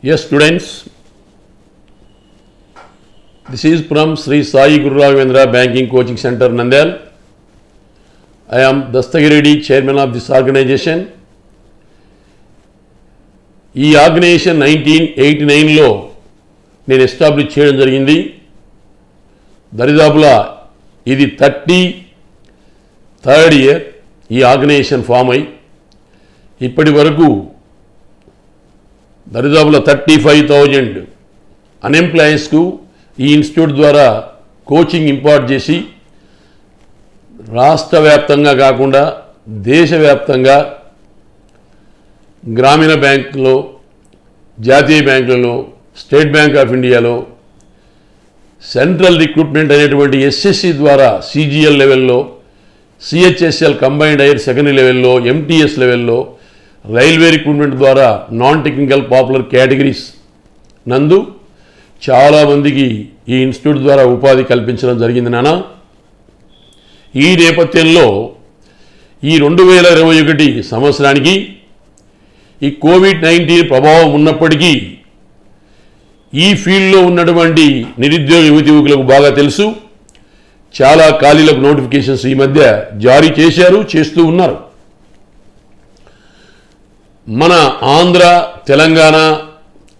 Yes, students, this is from Sri Sai Guru Raghavendra Banking Coaching Center, Nandiyal. I am Dastagiri Reddy, chairman of this organization. ఈ organisation 1989లో నేను establish చేయడం జరిగింది. దరిదాపులా ఇది 33rd year ఈ organisation form అయి ఇప్పటి వరకు దరిదాపులా 35,000 అన్ఎంప్లాయీస్కు ఈ ఇన్స్టిట్యూట్ ద్వారా కోచింగ్ ఇంపార్ట్ చేసి రాష్ట్ర వ్యాప్తంగా కాకుండా దేశవ్యాప్తంగా గ్రామీణ బ్యాంకులో, జాతీయ బ్యాంకులలో, స్టేట్ బ్యాంక్ ఆఫ్ ఇండియాలో, సెంట్రల్ రిక్రూట్మెంట్ అనేటువంటి ఎస్ఎస్సి ద్వారా సిజిఎల్ లెవెల్లో, సిహెచ్ఎస్ఎల్ కంబైన్డ్ హైయర్ సెకండరీ లెవెల్లో, ఎంటీఎస్ లెవెల్లో, రైల్వే రిక్రూట్మెంట్ ద్వారా నాన్ టెక్నికల్ పాపులర్ కేటగిరీస్ నందు చాలామందికి ఈ ఇన్స్టిట్యూట్ ద్వారా ఉపాధి కల్పించడం జరిగింది నాన్న. ఈ నేపథ్యంలో ఈ 2021 సంవత్సరానికి ఈ కోవిడ్-19 ప్రభావం ఉన్నప్పటికీ ఈ ఫీల్డ్లో ఉన్నటువంటి నిరుద్యోగ యువతి యువకులకు బాగా తెలుసు. చాలా ఖాళీలకు నోటిఫికేషన్స్ ఈ మధ్య జారీ చేశారు, చేస్తూ ఉన్నారు. మన ఆంధ్ర, తెలంగాణ,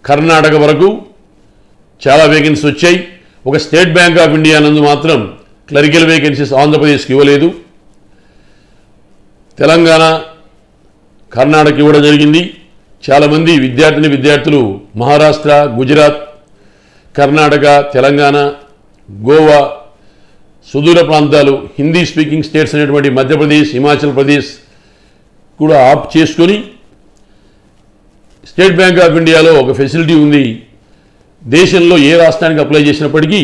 కర్ణాటక వరకు చాలా వేకెన్సీస్ వచ్చాయి. ఒక స్టేట్ బ్యాంక్ ఆఫ్ ఇండియా నందు మాత్రం క్లరికల్ వేకెన్సీస్ ఆంధ్రప్రదేశ్కి ఇవ్వలేదు. తెలంగాణ, కర్ణాటక ఇవ్వడం జరిగింది. చాలామంది విద్యార్థులు మహారాష్ట్ర, గుజరాత్, కర్ణాటక, తెలంగాణ, గోవా, సుదూర ప్రాంతాలు, హిందీ స్పీకింగ్ స్టేట్స్ అనేటువంటి మధ్యప్రదేశ్, హిమాచల్ ప్రదేశ్ కూడా ఆప్ చేసుకొని స్టేట్ బ్యాంక్ ఆఫ్ ఇండియాలో ఒక ఫెసిలిటీ ఉంది. దేశంలో ఏ రాష్ట్రానికి అప్లై చేసినప్పటికీ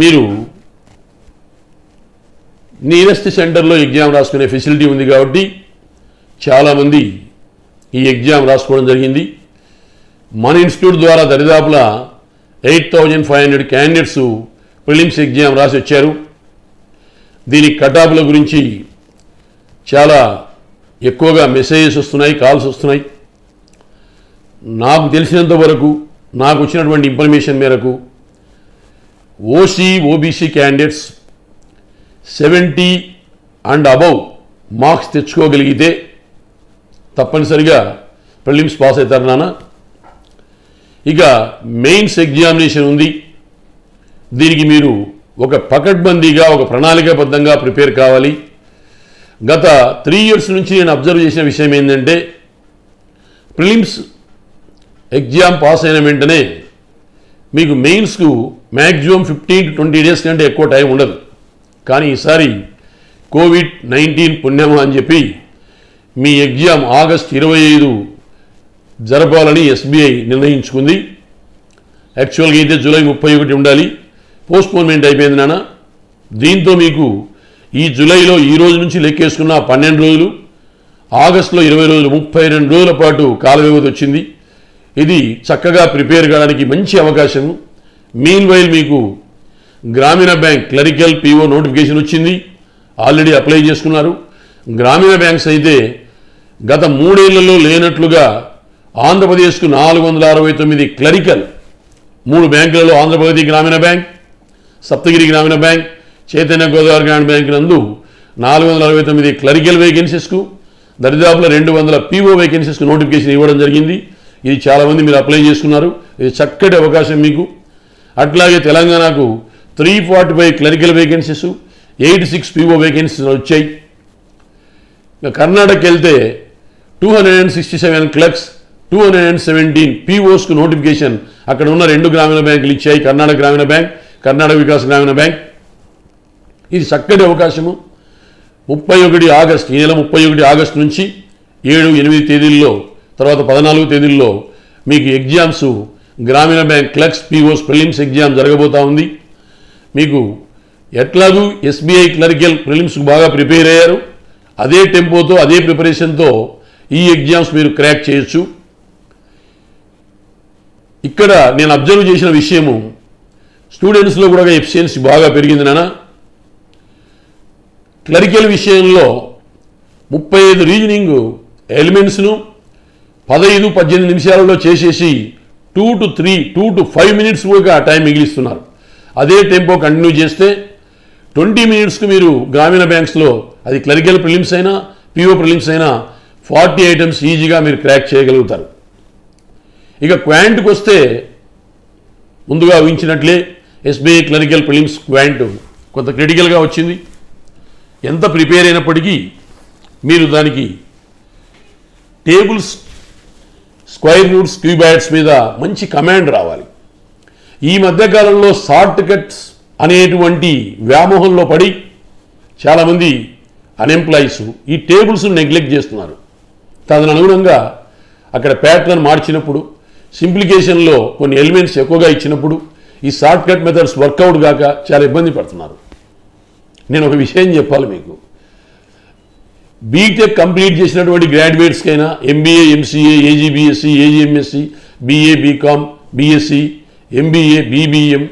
మీరు నియరెస్ట్ సెంటర్లో ఎగ్జామ్ రాసుకునే ఫెసిలిటీ ఉంది. కాబట్టి చాలామంది ఈ ఎగ్జామ్ రాసుకోవడం జరిగింది. మన ఇన్స్టిట్యూట్ ద్వారా దరిదాపులా 8,500 క్యాండిడేట్స్ ప్రిలిమ్స్ ఎగ్జామ్ రాసి వచ్చారు. దీని కటాపుల గురించి చాలా ఎక్కువగా మెసేజెస్ వస్తున్నాయి, కాల్స్ వస్తున్నాయి. నాకు తెలిసినంత వరకు, నాకు వచ్చినటువంటి ఇన్ఫర్మేషన్ మేరకు OBC candidates 70 and above marks తెచ్చుకోగలిగితే తప్పనిసరిగా ప్రిలిమ్స్ పాస్ అవుతారు నాన్న. ఇక మెయిన్స్ ఎగ్జామినేషన్ ఉంది. దీనికి మీరు ఒక పకడ్బందీగా, ఒక ప్రణాళికాబద్ధంగా ప్రిపేర్ కావాలి. గత 3 years నుంచి నేను అబ్జర్వ్ చేసిన విషయం ఏంటంటే, ప్రిలిమ్స్ ఎగ్జామ్ పాస్ అయిన వెంటనే మీకు మెయిన్స్కు మ్యాక్సిమం 15 to 20 days కంటే ఎక్కువ టైం ఉండదు. కానీ ఈసారి కోవిడ్-19 పుణ్యమా అని చెప్పి మీ ఎగ్జామ్ ఆగస్టు 25 జరపాలని ఎస్బీఐ నిర్ణయించుకుంది. యాక్చువల్గా అయితే జూలై 31 ఉండాలి, పోస్ట్పోన్మెంట్ అయిపోయింది నాన్న. దీంతో మీకు ఈ జూలైలో ఈ రోజు నుంచి లెక్కేసుకున్న 12 రోజులు, ఆగస్టులో 20 రోజులు, 32 రోజుల పాటు కాల వ్యవధి వచ్చింది. ఇది చక్కగా ప్రిపేర్ కావడానికి మంచి అవకాశం. మీన్వైల్ మీకు గ్రామీణ బ్యాంక్ క్లరికల్ పీఓ నోటిఫికేషన్ వచ్చింది, ఆల్రెడీ అప్లై చేసుకున్నారు. గ్రామీణ బ్యాంక్స్ అయితే గత 3 ఏళ్లలో లేనట్లుగా ఆంధ్రప్రదేశ్కు 469 క్లరికల్, 3 బ్యాంకులలో ఆంధ్రప్రదేశ్ గ్రామీణ బ్యాంక్, సప్తగిరి గ్రామీణ బ్యాంక్, చైతన్య గోదావరి గ్రామీణ బ్యాంక్ నందు 469 క్లరికల్ వేకెన్సీస్కు దరిదాపుల 200 పీఓ వేకెన్సీస్కు నోటిఫికేషన్ ఇవ్వడం జరిగింది. ఇది చాలామంది మీరు అప్లై చేసుకున్నారు. ఇది చక్కటి అవకాశం మీకు. అట్లాగే తెలంగాణకు 345 క్లరికల్ వేకెన్సీస్, 86 పీఓ వేకెన్సీస్ వచ్చాయి. కర్ణాటకకి వెళ్తే 267 క్లర్క్స్, 217 పీఓస్కు నోటిఫికేషన్ అక్కడ ఉన్న 2 గ్రామీణ బ్యాంకులు ఇచ్చాయి, కర్ణాటక గ్రామీణ బ్యాంక్, కర్ణాటక వికాస్ గ్రామీణ బ్యాంక్. ఇది చక్కటి అవకాశము. 31 ఆగస్టు, ఈ నెల 31 ఆగస్టు నుంచి 7, 8 తేదీల్లో, తర్వాత 14 తేదీల్లో మీకు exams Grameena bank clerks, POs prelims exam జరగబోతూ ఉంది. మీకు ఎట్లాగూ ఎస్బీఐ క్లరికల్ ప్రిలిమ్స్కు బాగా ప్రిపేర్ అయ్యారు, అదే టెంపోతో, అదే ప్రిపరేషన్తో ఈ ఎగ్జామ్స్ మీరు క్రాక్ చేయొచ్చు. ఇక్కడ నేను అబ్జర్వ్ చేసిన విషయము, స్టూడెంట్స్లో కూడా ఎఫిషియన్సీ బాగా పెరిగింది నాన్న. క్లరికల్ విషయంలో 35 రీజనింగ్ ఎలిమెంట్స్ను 15-18 నిమిషాలలో చేసేసి 2 to 5 minutes వరకు ఆ టైం మిగిలిస్తున్నారు. అదే టెంపో కంటిన్యూ చేస్తే 20 minutesకి మీరు గ్రామీణ బ్యాంక్స్లో అది క్లరికల్ ప్రిలిమ్స్ అయినా పిఓ ప్రిలిమ్స్ అయినా 40 items ఈజీగా మీరు క్రాక్ చేయగలుగుతారు. ఇక క్వాంట్కి వస్తే ముందుగా ఊహించినట్లే ఎస్బీఐ క్లరికల్ ప్రిలిమ్స్ క్వాంట్ కొంత క్రిటికల్గా వచ్చింది. ఎంత ప్రిపేర్ అయినప్పటికీ మీరు దానికి టేబుల్స్, స్క్వేర్ రూట్స్, క్యూబాయిడ్స్ మీద మంచి కమాండ్ రావాలి. ఈ మధ్యకాలంలో షార్ట్ కట్స్ అనేటువంటి వ్యామోహంలో పడి చాలామంది అన్ఎంప్లాయీస్ ఈ టేబుల్స్ను నెగ్లెక్ట్ చేస్తున్నారు. తదనుగుణంగా అక్కడ ప్యాటర్న్ మార్చినప్పుడు, సింప్లికేషన్లో కొన్ని ఎలిమెంట్స్ ఎక్కువగా ఇచ్చినప్పుడు ఈ షార్ట్ కట్ మెథడ్స్ వర్కౌట్ కాక చాలా ఇబ్బంది పడుతున్నారు. నేను ఒక విషయం చెప్పాలి మీకు. బీటెక్ కంప్లీట్ చేసినటువంటి గ్రాడ్యుయేట్స్కైనా MBA, MCA, AgBSc, AgMSc, BA, BCom, BSc, MBA, BBM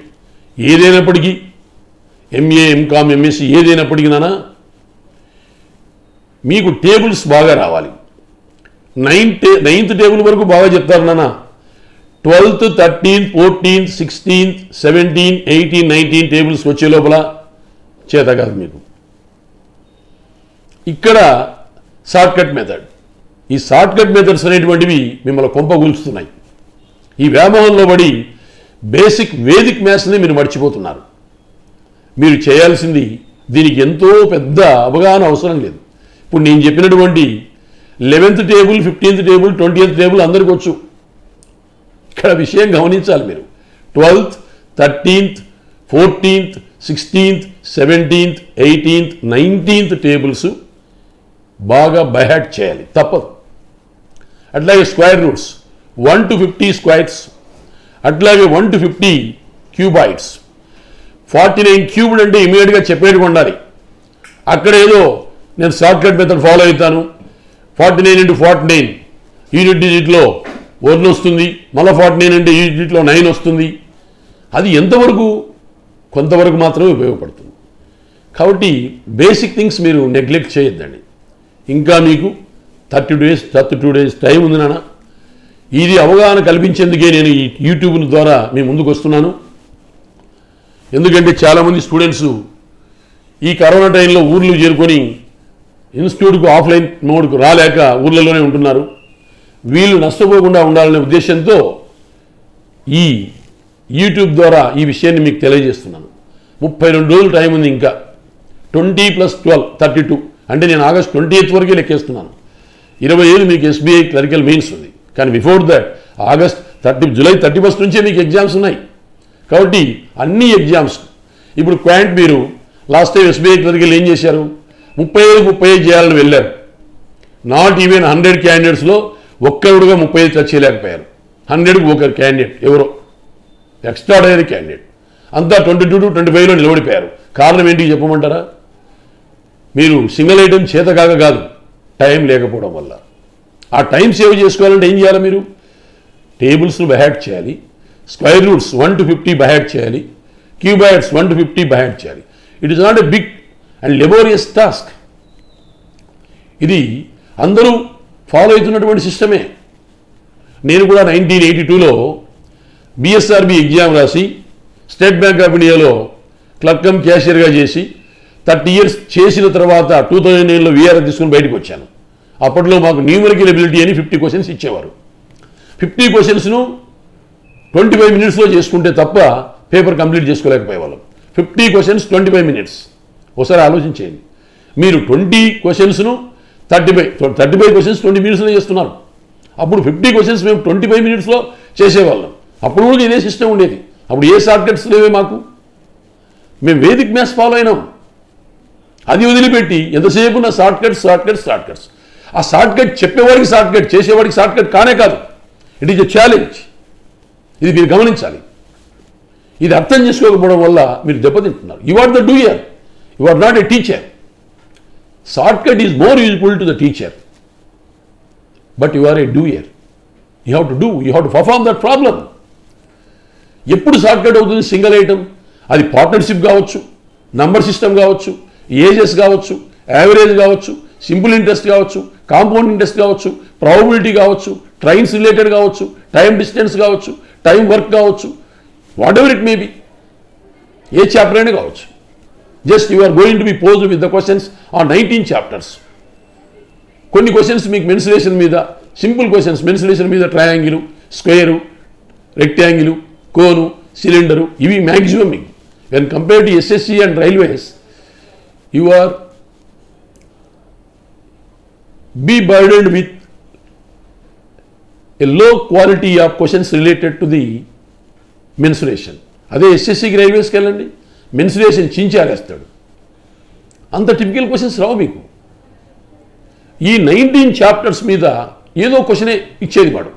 ఏదైనప్పటికీ, ఎంఏ, ఎంకామ్, ఎంఎస్సీ ఏదైనప్పటికీ నానా మీకు టేబుల్స్ బాగా రావాలి. 9th టేబుల్ వరకు బాగా చెప్తారు నాన్న. 12th, 13th, 14th, 16th, 17th, 18th, 19th tables వచ్చే లోపల చేత కాదు మీకు. ఇక్కడ షార్ట్కట్ మెథడ్, ఈ షార్ట్కట్ మెథడ్స్ అనేటువంటివి మిమ్మల్ని కొంపగూల్చుతున్నాయి. ఈ వ్యామోహంలో పడి బేసిక్ వేదిక్ మ్యాథ్స్ని మీరు మర్చిపోతున్నారు. మీరు చేయాల్సింది దీనికి ఎంతో పెద్ద అవగాహన అవసరం లేదు. ఇప్పుడు నేను చెప్పినటువంటి 11th table, 15th table, 20th table అందరికీ వచ్చు. ఇక్కడ విషయం గమనించాలి మీరు. 12th, 13th, 14th, 16th, 17th, 18th, 19th tables బాగా బైహార్ట్ చేయాలి, తప్పదు. అట్లాగే స్క్వేర్ రూట్స్ 1 to 50 స్క్వేర్స్, అట్లాగే 1 to 50 క్యూబాయిడ్స్. 49 క్యూబ్డ్ అంటే ఇమీడియట్గా చెప్పేట్టుగా ఉండాలి. అక్కడ ఏదో నేను షార్ట్కట్ మెథడ్ ఫాలో అవుతాను, 49 into 49 యూనిట్ డిజిట్లో 1 వస్తుంది, మళ్ళీ 49 అంటే యూనిట్ డిజిట్లో 9 వస్తుంది. అది ఎంతవరకు? కొంతవరకు మాత్రమే ఉపయోగపడుతుంది. కాబట్టి బేసిక్ థింగ్స్ మీరు నెగ్లెక్ట్ చేయొద్దండి. ఇంకా మీకు 32 days టైం ఉంది నాన్న. ఇది అవగాహన కల్పించేందుకే నేను ఈ యూట్యూబ్ ద్వారా మీ ముందుకు వస్తున్నాను. ఎందుకంటే చాలామంది స్టూడెంట్స్ ఈ కరోనా టైంలో ఊర్లు చేరుకొని ఇన్స్టిట్యూట్కు ఆఫ్లైన్ మోడ్కు రాలేక ఊర్లలోనే ఉంటున్నారు. వీళ్ళు నష్టపోకుండా ఉండాలనే ఉద్దేశంతో ఈ యూట్యూబ్ ద్వారా ఈ విషయాన్ని మీకు తెలియజేస్తున్నాను. 32 రోజులు టైం ఉంది. ఇంకా 20 + 12 32 అంటే నేను ఆగస్ట్ 20th వరకే లెక్కేస్తున్నాను. 27 మీకు ఎస్బీఐ క్లరికల్ మెయిన్స్ ఉంది. కానీ బిఫోర్ దట్ జూలై 31st నుంచే మీకు ఎగ్జామ్స్ ఉన్నాయి. కాబట్టి అన్ని ఎగ్జామ్స్ ఇప్పుడు క్వాంట్ మీరు లాస్ట్ టైం ఎస్బీఐ క్లరికల్ ఏం చేశారు? 35 చేయాలని వెళ్ళారు. నాట్ ఈవెన్ 100 క్యాండిడేట్స్లో ఒక్కరుడుగా 35 టచ్ చేయలేకపోయారు. 100కి ఒకరు క్యాండిడేట్, ఎవరో ఎక్స్ట్రాడనరీ క్యాండిడేట్, అంతా 22 to 25లో నిలబడిపోయారు. కారణం ఏంటి చెప్పమంటారా? మీరు సింగిల్ ఐటెం చేత కాదు, టైం లేకపోవడం వల్ల. ఆ టైం సేవ్ చేసుకోవాలంటే ఏం చేయాలి? మీరు టేబుల్స్ను బైహార్ట్ చేయాలి, స్క్వేర్ రూట్స్ 1 to 50 బైహార్ట్ చేయాలి, క్యూబాయిడ్స్ 1 to 50 బైహార్ట్ చేయాలి. It is not a big and laborious task. ఇది అందరూ ఫాలో అవుతున్నటువంటి సిస్టమే. నేను కూడా 1982లో బిఎస్ఆర్బి ఎగ్జామ్ రాసి స్టేట్ బ్యాంక్ ఆఫ్ ఇండియాలో క్లర్క్ కమ్ క్యాషియర్గా చేసి 30 years చేసిన తర్వాత 2009లో వీఆర్ఆర్ తీసుకుని బయటకు వచ్చాను. అప్పట్లో మాకు న్యూమరికల్ ఎబిలిటీ అని 50 questions ఇచ్చేవారు. 50 questions 25 minutesలో చేసుకుంటే తప్ప పేపర్ కంప్లీట్ చేసుకోలేకపోయేవాళ్ళం. 50 questions 25 minutes. ఒకసారి ఆలోచించేయండి. మీరు 20 questions 35 questions 20 minutesలో చేస్తున్నారు. అప్పుడు 50 questions మేము 25 minutesలో చేసేవాళ్ళం. అప్పుడు కూడా ఇదే సిస్టమ్ ఉండేది. అప్పుడు ఏ షార్ట్కట్స్ లేవే మాకు. మేము వేదిక్ మ్యాథ్స్ ఫాలో అయినాం. అది వదిలిపెట్టి ఎంతసేపు నా షార్ట్కట్స్. ఆ షార్ట్కట్ చెప్పేవాడికి షార్ట్కట్, చేసేవాడికి షార్ట్కట్ కానే కాదు. It is a challenge. ఇది మీరు గమనించాలి. ఇది అర్థం చేసుకోకపోవడం వల్ల మీరు దెబ్బతింటున్నారు. You are the doer, you are not a teacher. Shortcut is more useful to the teacher, but you are a doer. You have to perform that problem. ఎప్పుడు షార్ట్కట్ అవుతుంది? Single item. అది పార్ట్నర్షిప్ కావచ్చు, number system కావచ్చు, ages కావచ్చు, average కావచ్చు, simple interest కావచ్చు, compound interest కావచ్చు, probability కావచ్చు, ట్రైన్స్ రిలేటెడ్ కావచ్చు, టైం డిస్టెన్స్ కావచ్చు, టైం వర్క్ కావచ్చు, whatever it may be, ఏ చాప్టర్ అయినా కావచ్చు. Just you are going to be posed with the questions on 19 chapters. కొన్ని క్వశ్చన్స్ మీకు మెన్సురేషన్ మీద, సింపుల్ క్వశ్చన్స్ మెన్సురేషన్ మీద, triangle, square, rectangle, cone, cylinder, ఇవి మ్యాక్సిమం మీకు. When compare to SSC and railways, you are be burdened with a low quality of questions related to the mensuration. అదే ఎస్ఎస్సికి రైల్వేస్కి వెళ్ళండి, mensuration చించారేస్తాడు. అంత typical questions రావు మీకు. ఈ 19 chapters మీద ఏదో క్వశ్చనే ఇచ్చేది వాడు.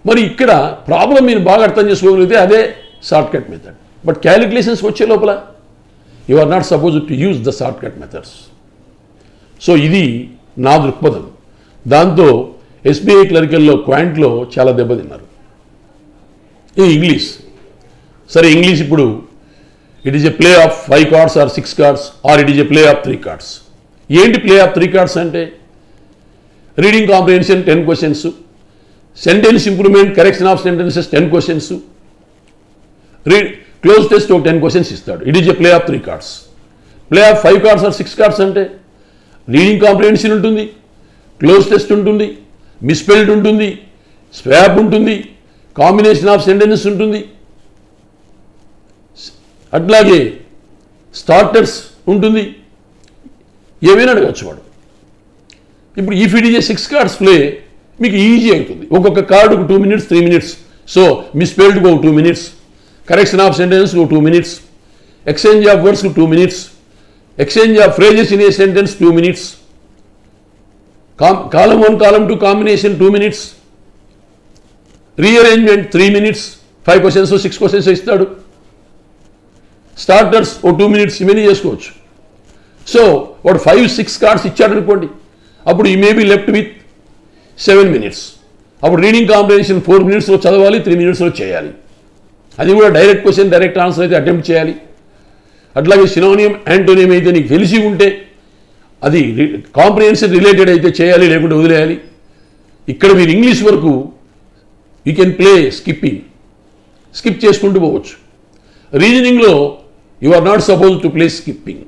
మరి ఇక్కడ ప్రాబ్లం మీరు బాగా అర్థం చేసుకోగలిగితే అదే షార్ట్ కట్ మెథడ్. బట్ క్యాలిక్యులేషన్స్కి వచ్చే లోపల you are not suppose to use the short cut methods. So ఇది నా దృక్పథం. దాంతో ఎస్బీఐ క్లరికల్లో, క్వాంట్లో చాలా దెబ్బతిన్నారు. ఈ ఇంగ్లీష్ సరే, ఇంగ్లీష్ ఇప్పుడు it is a play of 5 cards or 6 cards or it is a play of 3 cards. ఏంటి ప్లే ఆఫ్ 3 కార్డ్స్ అంటే? Reading comprehension 10 questions, sentence improvement, correction of sentences 10 questions, cloze test ఒక 10 questions ఇస్తాడు. It is a play of 3 cards. Play of 5 cards or 6 cards అంటే reading comprehension ఉంటుంది, cloze test ఉంటుంది, misspelled ఉంటుంది, swap ఉంటుంది, combination of sentences ఉంటుంది, అట్లాగే starters ఉంటుంది, ఏమైనా అడగచ్చు వాడు. ఇప్పుడు ఈ ఫీడ్ 6 కార్డ్స్ ప్లే మీకు ఈజీ అవుతుంది. ఒక్కొక్క కార్డుకు 2 minutes 3 minutes. సో మిస్పెల్డ్కి ఒక 2 minutes, కరెక్షన్ ఆఫ్ సెంటెన్స్కి ఒక 2 minutes, ఎక్స్చేంజ్ ఆఫ్ వర్డ్స్కి 2 minutes, exchange of phrases in a sentence 2 minutes, column 1 column 2 combination 2 minutes, rearrangement 3 minutes, 5 questions 6 questions ఇస్తాడు. స్టార్టర్స్ ఓ 2 minutes ఇవన్నీ చేసుకోవచ్చు. సో వాడు 5-6 కార్డ్స్ ఇచ్చాడు అనుకోండి, అప్పుడు ఈ may be left with 7 minutes. అప్పుడు రీడింగ్ కాంప్రిహెన్షన్ 4 minutesలో చదవాలి, 3 minutesలో చేయాలి. అది కూడా డైరెక్ట్ క్వశ్చన్ డైరెక్ట్ ఆన్సర్ అయితే అటెంప్ట్ చేయాలి. అట్లాగే సినోనియం యాంటోనియం అయితే నీకు తెలిసి ఉంటే అది కాంప్రిహెన్షన్ రిలేటెడ్ అయితే చేయాలి, లేకుంటే వదిలేయాలి. ఇక్కడ మీరు ఇంగ్లీష్ వరకు యూ కెన్ ప్లే స్కిప్ చేసుకుంటూ పోవచ్చు. రీజనింగ్లో you are not suppose to play skipping.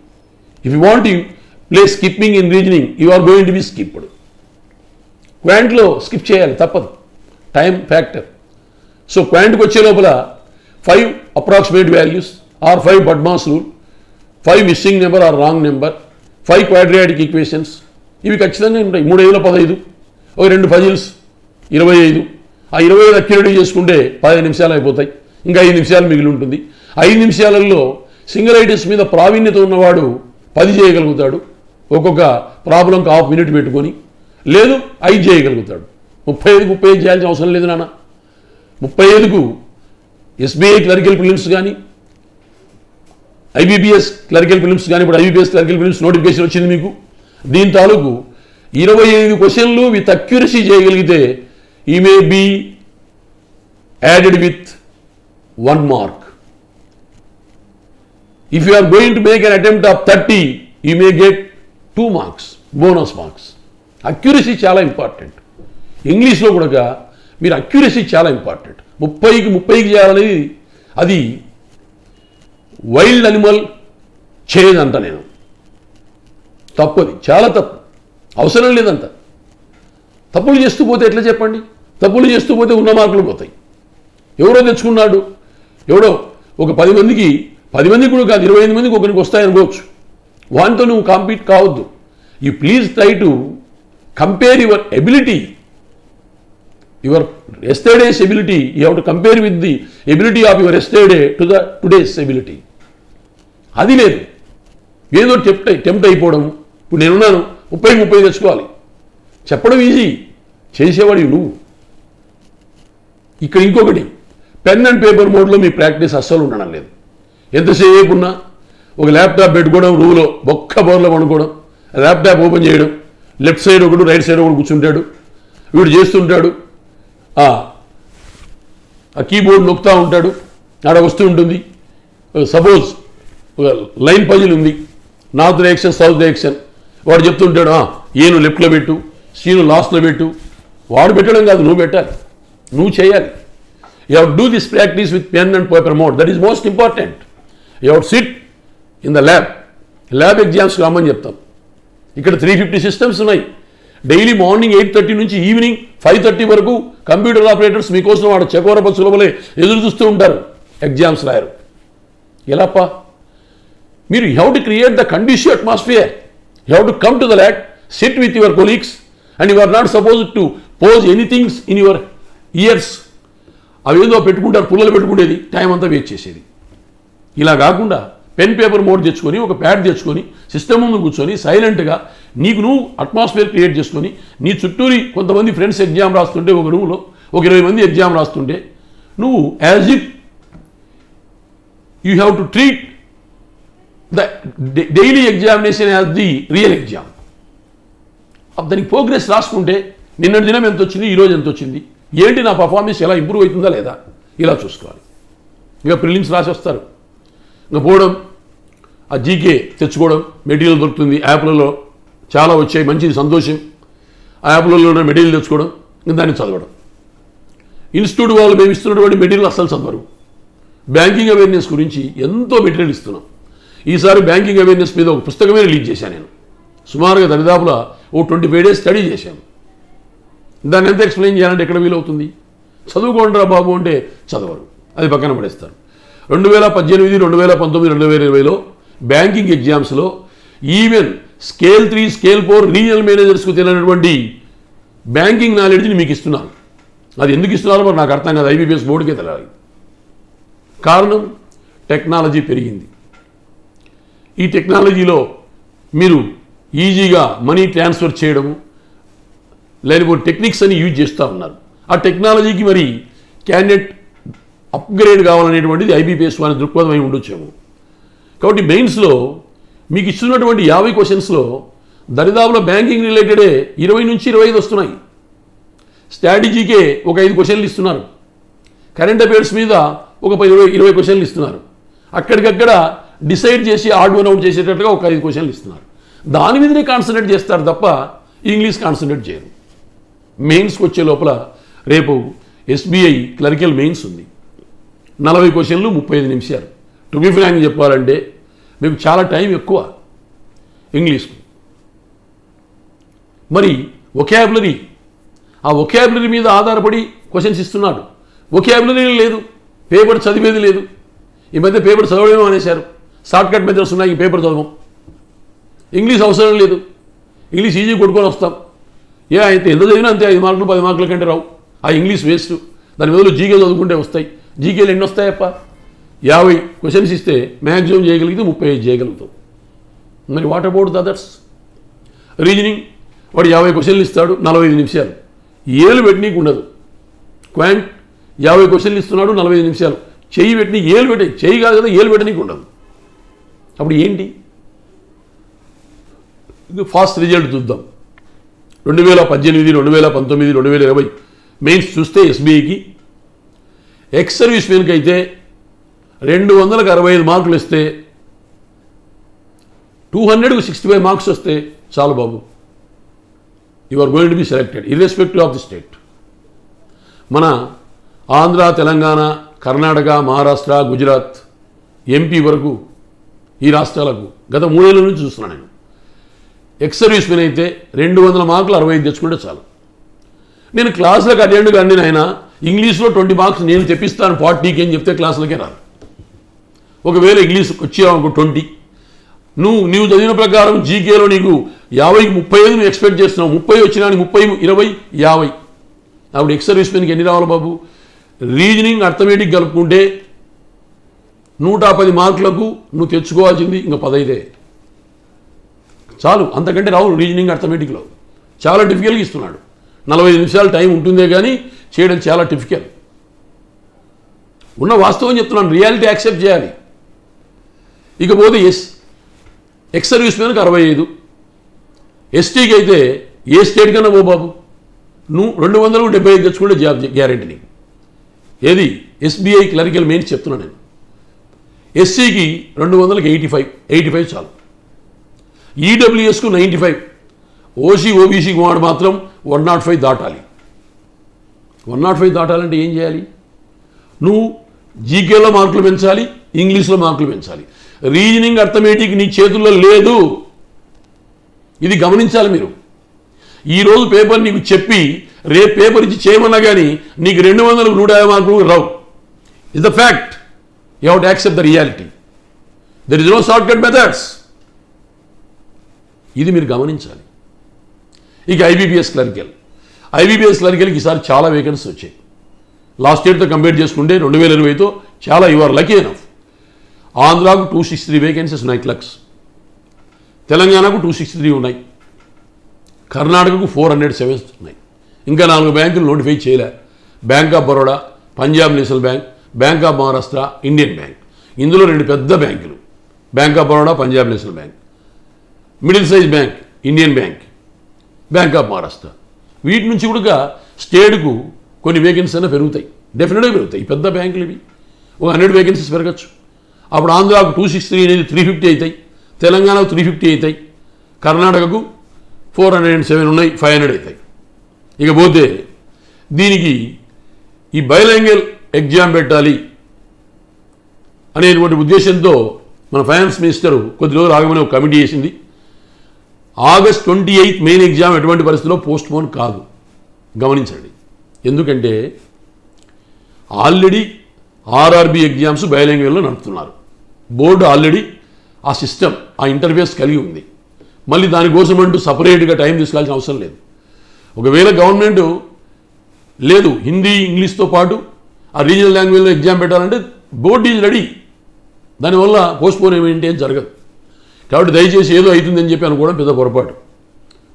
If you want you play skipping in reasoning, you are going to be skipped. క్వాంట్లో స్కిప్ చేయాలి, తప్పదు, టైం ఫ్యాక్టర్. సో క్వాంట్కి వచ్చే లోపల 5 approximate values or 5 BODMAS rule, 5 missing number or wrong number, 5 quadratic equations, ఇవి ఖచ్చితంగా ఉంటాయి. 3×5 ఒక 2 పజిల్స్ 25. ఆ 25 అక్యురేట్ చేసుకుంటే 15 నిమిషాలు అయిపోతాయి. ఇంకా 5 నిమిషాలు మిగిలి ఉంటుంది. 5 నిమిషాలలో సింగులైటిస్ మీద ప్రావీణ్యత ఉన్నవాడు 10 చేయగలుగుతాడు. ఒక్కొక్క ప్రాబ్లంకి 1/2 minute పెట్టుకొని, లేదు 5 చేయగలుగుతాడు. 35 చేయాల్సిన అవసరం లేదు నాన్న. 35కు ఎస్బీఐ క్లరికల్ ప్రిలిమ్స్ కానీ, ఐబీపీఎస్ క్లరికల్ ఫిలిమ్స్ కానీ, ఇప్పుడు ఐబీపీఎస్ క్లరికల్ ఫిలిమ్స్ నోటిఫికేషన్ వచ్చింది మీకు. దీని తాలూకు 25 క్వశ్చన్లు విత్ అక్యురసీ చేయగలిగితే ఈ may be added with 1 mark. If you are going to make an attempt of 30, you may get 2 marks, bonus marks. Accuracy చాలా ఇంపార్టెంట్. ఇంగ్లీష్లో కూడా మీరు అక్యురసీ చాలా ఇంపార్టెంట్. 30కి చేయాలనేది అది వైల్డ్ అనిమల్ చేయదంట. నేను తప్పది, చాలా తప్పు, అవసరం లేదంత. తప్పులు చేస్తూ పోతే ఎట్లా చెప్పండి? తప్పులు చేస్తూ పోతే ఉన్న మార్కులు పోతాయి. ఎవరో తెచ్చుకున్నాడు, ఎవడో ఒక 10 మందికి కూడా కాదు, 25 మందికి ఒకరికి వస్తాయనుకోవచ్చు. వాటితో నువ్వు కాంపీట్ కావద్దు. You please try to compare your ability, your yesterday's ability. You have to compare with the ability of your yesterday to the today's ability. అది లేదు, ఏదో టెంప్ట్ అయిపోవడం. ఇప్పుడు నేనున్నాను, 30 తెచ్చుకోవాలి, చెప్పడం ఈజీ, చేసేవాడు నువ్వు. ఇక్కడ ఇంకొకటి, పెన్ అండ్ పేపర్ మోడ్లో మీ ప్రాక్టీస్ అస్సలు ఉండడం లేదు. ఎంతసేపు ఉన్నా ఒక ల్యాప్టాప్ పెట్టుకోవడం, రూలో బొక్క బోర్లో పడుకోవడం, ల్యాప్టాప్ ఓపెన్ చేయడం, లెఫ్ట్ సైడ్ ఒకడు రైట్ సైడ్ ఒకడు కూర్చుంటాడు, వీడు చేస్తుంటాడు, ఆ కీబోర్డ్ నొక్కుతూ ఉంటాడు, ఆడ వస్తూ ఉంటుంది. సపోజ్ ఒక లైన్ పజిల్ ఉంది, నార్త్ డైరెక్షన్ సౌత్ డైరెక్షన్, వాడు చెప్తుంటాడు ఏను లెఫ్ట్లో పెట్టు, సీను లాస్ట్లో పెట్టు, వాడు పెట్టడం కాదు, నువ్వు పెట్టాలి, నువ్వు చేయాలి. You have do this practice with pen and paper mode. That is most important. You have sit in the lab exams కామని చెప్తాం. ఇక్కడ 350 సిస్టమ్స్ ఉన్నాయి. డైలీ మార్నింగ్ 8:30 నుంచి ఈవినింగ్ 5:30 వరకు కంప్యూటర్ ఆపరేటర్స్ మీకోసం వాడు చకోరప సులభలే ఎదురు చూస్తూ ఉంటారు, ఎగ్జామ్స్ రాయరు. ఎలాపా? మీరు you have to create the conducive atmosphere. You have to come to the lab, sit with your colleagues and you are not supposed to pose anythings in your ears. అవేందో పెట్టుకుంటారు, పుల్లలు పెట్టుకునేది, టైం అంతా waste చేసేది. ఇలా కాకుండా pen paper mode తెచ్చుకొని, ఒక ప్యాడ్ తెచ్చుకొని, సిస్టమ్ ముందు కూర్చొని సైలెంట్గా నీకు నువ్వు అట్మాస్ఫియర్ క్రియేట్ చేసుకొని, నీ చుట్టూరి కొంతమంది ఫ్రెండ్స్ ఎగ్జామ్ రాస్తుంటే, ఒక రూమ్లో ఒక 20 మంది ఎగ్జామ్ రాస్తుంటే, నువ్వు as if you have to treat the daily examination as the real exam. దానికి ప్రోగ్రెస్ రాసుకుంటే నిన్నటి దినం ఎంత వచ్చింది, ఈరోజు ఎంత వచ్చింది, ఏంటి నా పర్ఫార్మెన్స్ ఎలా ఇంప్రూవ్ అవుతుందా లేదా, ఇలా చూసుకోవాలి. ఇక ప్రిలిమ్స్ రాసి వస్తారు, ఇంకా పోవడం, ఆ జీకే తెచ్చుకోవడం, మెటీరియల్ దొరుకుతుంది యాప్లలో, చాలా వచ్చాయి, మంచిది, సంతోషం. ఆ యాప్లలో మెటీరియల్ తెచ్చుకోవడం, ఇంకా దాన్ని చదవడం. ఇన్స్టిట్యూట్ వాళ్ళు మేము ఇస్తున్నటువంటి మెటీరియల్ అస్సలు చదవరు. బ్యాంకింగ్ అవేర్నెస్ గురించి ఎంతో మెటీరియల్ ఇస్తున్నాం. ఈసారి బ్యాంకింగ్ అవేర్నెస్ మీద ఒక పుస్తకమే రిలీజ్ చేశాను నేను. సుమారుగా దరిదాపులా 25 days స్టడీ చేశాను. దాన్ని ఎంత ఎక్స్ప్లెయిన్ చేయాలంటే ఎక్కడ వీలవుతుంది? చదువుకోండిరా బాబు అంటే చదవరు, అది పక్కన పడేస్తారు. 2018, 2019, 2020లో బ్యాంకింగ్ ఎగ్జామ్స్లో ఈవెన్ స్కేల్ 3, స్కేల్ 4 రీజనల్ మేనేజర్స్కు తెలియనటువంటి బ్యాంకింగ్ నాలెడ్జ్ని మీకు ఇస్తున్నారు. అది ఎందుకు ఇస్తున్నారో మరి నాకు అర్థం కాదు, ఐబీపీఎస్ బోర్డుకే తెలియాలి. కారణం టెక్నాలజీ పెరిగింది. ఈ టెక్నాలజీలో మీరు ఈజీగా మనీ ట్రాన్స్ఫర్ చేయడము, లేకపోతే టెక్నిక్స్ అని యూజ్ చేస్తూ ఉన్నారు. ఆ టెక్నాలజీకి మరి క్యాండిడేట్ అప్గ్రేడ్ కావాలనేటువంటిది ఐబీపీఎస్ వారి దృక్పథం అయి ఉండొచ్చేమో. కాబట్టి మెయిన్స్లో మీకు ఇస్తున్నటువంటి 50 క్వశ్చన్స్లో దరిదాపులో బ్యాంకింగ్ రిలేటెడే 20 నుంచి 25 వస్తున్నాయి. స్ట్రాటజీకే ఒక 5 క్వశ్చన్లు ఇస్తున్నారు. కరెంట్ అఫైర్స్ మీద ఒక 20 క్వశ్చన్లు ఇస్తున్నారు. అక్కడికక్కడ డిసైడ్ చేసి ఆడ్ వన్ అవుట్ చేసేటట్టుగా ఒక 5 క్వశ్చన్లు ఇస్తున్నారు. దాని మీదనే కాన్సన్ట్రేట్ చేస్తారు తప్ప ఇంగ్లీష్ కాన్సన్ట్రేట్ చేయరు. మెయిన్స్కి వచ్చే లోపల రేపు ఎస్బీఐ క్లరికల్ మెయిన్స్ ఉంది. 40 క్వశ్చన్లు 35 నిమిషాలు. టు బి ఫ్రాంక్ చెప్పాలంటే మీకు చాలా టైం ఎక్కువ ఇంగ్లీష్కు. మరి వొకాబులరీ, ఆ వొకాబులరీ మీద ఆధారపడి క్వశ్చన్స్ ఇస్తున్నాడు. వొకాబులరీ లేదు, పేపర్ చదివేది లేదు. ఈ మధ్య పేపర్ చదవడమే అనేశారు. షార్ట్ కట్ మెథడ్స్ ఉన్నాయి, ఈ పేపర్ చదవం. ఇంగ్లీష్ అవసరం లేదు, ఇంగ్లీష్ ఈజీ కొట్టుకొని వస్తాం. అయితే ఎంత చదివినా అంతే, 5 మార్కులు 10 మార్కుల కంటే రావు. ఆ ఇంగ్లీష్ వేస్ట్. దాని బదులు జీకే చదువుకుంటే వస్తాయి. జీకేలు ఎన్ని వస్తాయప్ప? 50 క్వశ్చన్స్ ఇస్తే మ్యాక్సిమం చేయగలిగితే 35 చేయగలుగుతాం. మరి what about the others? Reasoning వాడు 50 క్వశ్చన్లు ఇస్తాడు, 45 నిమిషాలు. ఏలు పెట్టనీకి ఉండదు. క్వాంట్ 50 క్వశ్చన్లు ఇస్తున్నాడు, 45 నిమిషాలు. చెయ్యి పెట్టని ఏలు పెట్టే, చెయ్యి కాదు కదా, ఏలు పెట్టనీకి ఉండదు. అప్పుడు ఏంటి? ఫాస్ట్ రిజల్ట్ చూద్దాం. 2018, 2019, 2020 మెయిన్స్ చూస్తే ఎస్బీఐకి ఎక్స్ సర్వీస్ మెన్కి అయితే 200కు 65 మార్కులు ఇస్తే 200కు 65 మార్క్స్ వస్తే చాలు బాబు, you are going to be selected irrespective of the state. మన ఆంధ్ర, తెలంగాణ, కర్ణాటక, మహారాష్ట్ర, గుజరాత్, ఎంపీ వరకు ఈ రాష్ట్రాలకు గత 3 ఏళ్ళ నుంచి చూస్తున్నాను నేను. ఎక్స్ సర్వీస్ మెన్ అయితే 200 మార్కులు 65 తెచ్చుకుంటే చాలు. నేను క్లాసులకు అటెండ్ కానీ ఆయన ఇంగ్లీష్లో 20 మార్క్స్ నేను తెప్పిస్తాను 40కి అని చెప్తే క్లాసులకే రాదు. ఒకవేళ ఇంగ్లీష్ వచ్చావనుకో 20, నువ్వు చదివిన ప్రకారం జీకేలో నీకు 50కి 35 నువ్వు ఎక్స్పెక్ట్ చేస్తున్నావు. 30 వచ్చినా 30, 20, 50. అప్పుడు ఎక్స్ సర్వీస్ మెన్కి ఎన్ని రావాలి బాబు? రీజనింగ్, అర్థమెటిక్ కలుపుకుంటే 110 మార్కులకు నువ్వు తెచ్చుకోవాల్సింది ఇంకా 15 చాలు. అంతకంటే రావు. రీజనింగ్, అర్థమెటిక్లో చాలా డిఫికల్ట్గా ఇస్తున్నాడు. 45 నిమిషాలు టైం ఉంటుందే కానీ చేయడం చాలా డిఫికల్ట్. ఉన్న వాస్తవం చెప్తున్నాను, రియాలిటీ యాక్సెప్ట్ చేయాలి. ఇకపోతే ఎక్స్ సర్వీస్ మెన్కి 65, ఎస్టీకి అయితే ఏ స్టేట్ కన్నా పో బాబు, నువ్వు 275 తెచ్చుకుంటే జాబ్ గ్యారెంటీ నీకు. ఏది? ఎస్బీఐ క్లరికల్ మెయిన్స్ చెప్తున్నాను నేను. ఎస్సీకి 200కి 85 చాలు. ఈడబ్ల్యూఎస్కు 95, ఓసీ ఓబీసీకి వాడు మాత్రం 105 దాటాలి. 105 దాటాలంటే ఏం చేయాలి? నువ్వు జీకేలో మార్కులు పెంచాలి, ఇంగ్లీష్లో మార్కులు పెంచాలి. రీజనింగ్ అర్థమెటిక్ నీ చేతుల్లో లేదు. ఇది గమనించాలి మీరు. ఈరోజు పేపర్ నీకు చెప్పి రేపు పేపర్ ఇచ్చి చేయమన్నా కానీ నీకు 200 150 మార్కులు రావు. Is the fact. You have to accept the reality. There is no short cut methods. ఇది మీరు గమనించాలి. ఇక ఐబీపీఎస్ క్లరికల్కి ఈసారి చాలా వేకెన్సీస్ వచ్చాయి. లాస్ట్ ఇయర్తో కంపేర్ చేసుకుంటే 2020తో చాలా యువర్ లక్కీ ఎనఫ్. ఆంధ్రాకు 263 వేకెన్సీస్ ఉన్నాయి క్లర్క్స్, తెలంగాణకు 263 ఉన్నాయి, కర్ణాటకకు 407 ఉన్నాయి. ఇంకా 4 బ్యాంకులు నోటిఫై చేయలే. Bank of Baroda, Punjab national bank, bank of Maharashtra, Indian bank. ఇందులో 2 పెద్ద బ్యాంకులు, bank of Baroda, Punjab national bank. Middle size bank Indian bank, bank of Maharashtra. వీటి నుంచి కూడా స్టేట్కు కొన్ని వేకెన్సీ అయినా పెరుగుతాయి, డెఫినెట్గా పెరుగుతాయి. ఈ పెద్ద బ్యాంకులు ఇవి ఒక 100 వేకెన్సీస్ పెరగచ్చు. అప్పుడు ఆంధ్రాకు 263 అనేది 350 అవుతాయి, తెలంగాణకు 350 అవుతాయి, కర్ణాటకకు 407 ఉన్నాయి, 500 అవుతాయి. ఇక పోతే దీనికి ఈ బైలాంగ్వేజ్ ఎగ్జామ్ పెట్టాలి అనేటువంటి ఉద్దేశంతో మన ఫైనాన్స్ మినిస్టర్ కొద్ది రోజులు ఆగమని ఒక కమిటీ చేసింది. ఆగస్ట్ 28 మెయిన్ ఎగ్జామ్ ఎటువంటి పరిస్థితుల్లో పోస్ట్ పోన్ కాదు. గమనించండి. ఎందుకంటే ఆల్రెడీ ఆర్ఆర్బీ ఎగ్జామ్స్ బయోలాంగ్వేజ్లో నడుపుతున్నారు. బోర్డు ఆల్రెడీ ఆ సిస్టమ్, ఆ ఇంటర్ఫేస్ కలిగి ఉంది. మళ్ళీ దానికోసం అంటూ సపరేట్గా టైం తీసుకోవాల్సిన అవసరం లేదు. ఒకవేళ గవర్నమెంట్ లేదు హిందీ ఇంగ్లీష్తో పాటు ఆ రీజనల్ లాంగ్వేజ్లో ఎగ్జామ్ పెట్టాలంటే బోర్డు ఈజ్ రెడీ. దానివల్ల పోస్ట్పోన్ ఏమేంటి అని జరగదు. కాబట్టి దయచేసి ఏదో అవుతుందని చెప్పి అనుకోవడం పెద్ద పొరపాటు.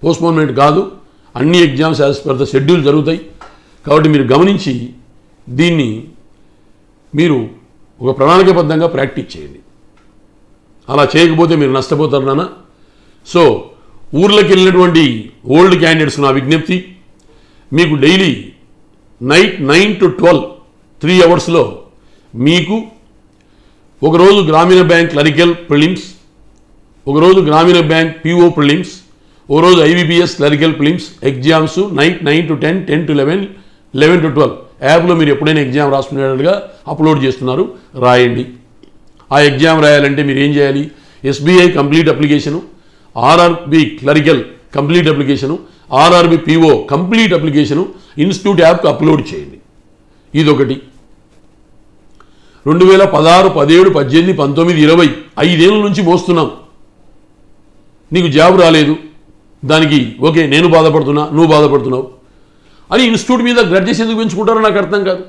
పోస్ట్పోన్మెంట్ కాదు, అన్ని exams as per the schedule జరుగుతాయి. కాబట్టి మీరు గమనించి దీన్ని మీరు ఒక ప్రణాళికాబద్ధంగా ప్రాక్టీస్ చేయండి. అలా చేయకపోతే మీరు నష్టపోతారు నాన్న. సో ఊర్లోకి వెళ్ళినటువంటి ఓల్డ్ క్యాండిడేట్స్ నా విజ్ఞప్తి, మీకు డైలీ నైట్ 9 to 12 3 అవర్స్లో మీకు ఒకరోజు గ్రామీణ బ్యాంక్ క్లరికల్ ప్రిలిమ్స్, ఒకరోజు గ్రామీణ బ్యాంక్ పిఓ ప్రిలిమ్స్, ఒకరోజు IBPS clerical prelims exams night 9 to 10, 10 to 11, 11 to 12 యాప్లో మీరు ఎప్పుడైనా ఎగ్జామ్ రాసుకునేటట్టుగా అప్లోడ్ చేస్తున్నారు. రాయండి. ఆ ఎగ్జామ్ రాయాలంటే మీరు ఏం చేయాలి? SBI complete application, RRB clerical complete application, RRB PO complete application institute యాప్కి అప్లోడ్ చేయండి. ఇదొకటి. 2016, 17, 18, 19, 20 5 ఏళ్ళ నుంచి మోస్తున్నాం. నీకు జాబ్ రాలేదు, దానికి ఓకే నేను బాధపడుతున్నా, నువ్వు బాధపడుతున్నావు అని ఇన్స్టిట్యూట్ మీద గ్రడ్జెస్ ఎందుకు పెంచుకుంటారో నాకు అర్థం కాదు.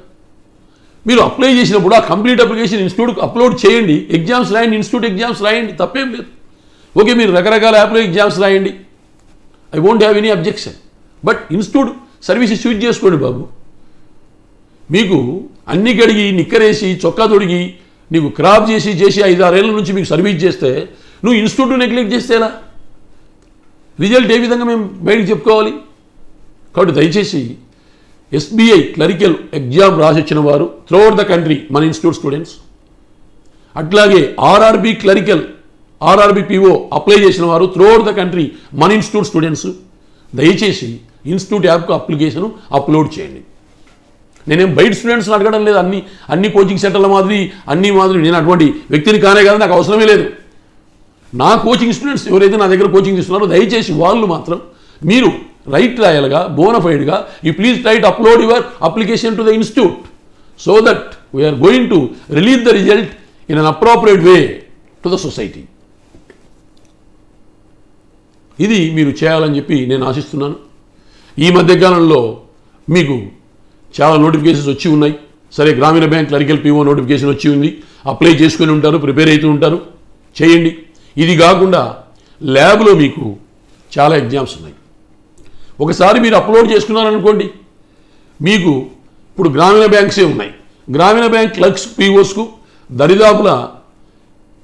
మీరు అప్లై చేసినప్పుడు ఆ కంప్లీట్ అప్లికేషన్ ఇన్స్టిట్యూట్కి అప్లోడ్ చేయండి, ఎగ్జామ్స్ రాయండి, ఇన్స్టిట్యూట్ ఎగ్జామ్స్ రాయండి, తప్పేం లేదు. ఓకే మీరు రకరకాల యాప్లో ఎగ్జామ్స్ రాయండి, I won't have any objection. But institute services use చేసుకోండి బాబు. మీకు అన్ని కడిగి నిక్కరేసి చొక్కా తొడిగి నీకు క్రాప్ చేసి 5-6 ఏళ్ళ నుంచి మీకు సర్వీస్ చేస్తే నువ్వు ఇన్స్టిట్యూట్ నెగ్లెక్ట్ చేస్తే ఎలా? రిజల్ట్ ఏ విధంగా మేము బయటకు చెప్పుకోవాలి? కాబట్టి దయచేసి ఎస్బీఐ క్లరికల్ ఎగ్జామ్ రాసిచ్చిన వారు త్రూఅవుట్ ద కంట్రీ మన ఇన్స్టిట్యూట్ స్టూడెంట్స్, అట్లాగే RRB clerical RRB PO apply చేసిన వారు త్రూఅవుట్ ద కంట్రీ మన ఇన్స్టిట్యూట్ స్టూడెంట్స్ దయచేసి ఇన్స్టిట్యూట్ యాప్కు అప్లికేషన్ అప్లోడ్ చేయండి. నేనేం బయట స్టూడెంట్స్ని అడగడం లేదు, అన్ని కోచింగ్ సెంటర్ల మాదిరి నేను అటువంటి వ్యక్తిని కానే కదా, నాకు అవసరమే లేదు. నా కోచింగ్ స్టూడెంట్స్ ఎవరైతే నా దగ్గర కోచింగ్ తీసుకున్నారో దయచేసి వాళ్ళు మాత్రం మీరు రైట్ రాయల్గా బోనఫైడ్గా you please right upload your application to the institute so that we're going to release the result in an appropriate way to the society. ఇది మీరు చేయాలని చెప్పి నేను ఆశిస్తున్నాను. ఈ మధ్యకాలంలో మీకు చాలా నోటిఫికేషన్స్ వచ్చి ఉన్నాయి. సరే గ్రామీణ బ్యాంక్ క్లరికల్ పిఓ నోటిఫికేషన్ వచ్చి ఉంది, అప్లై చేసుకొని ఉంటారు, ప్రిపేర్ అవుతూ ఉంటారు, చేయండి. ఇది కాకుండా ల్యాబ్లో మీకు చాలా ఎగ్జామ్స్ ఉన్నాయి. ఒకసారి మీరు అప్లోడ్ చేసుకున్నారనుకోండి, మీకు ఇప్పుడు గ్రామీణ బ్యాంక్సే ఉన్నాయి. గ్రామీణ బ్యాంక్ క్లర్క్స్ పిఓస్కు దరిదాపుల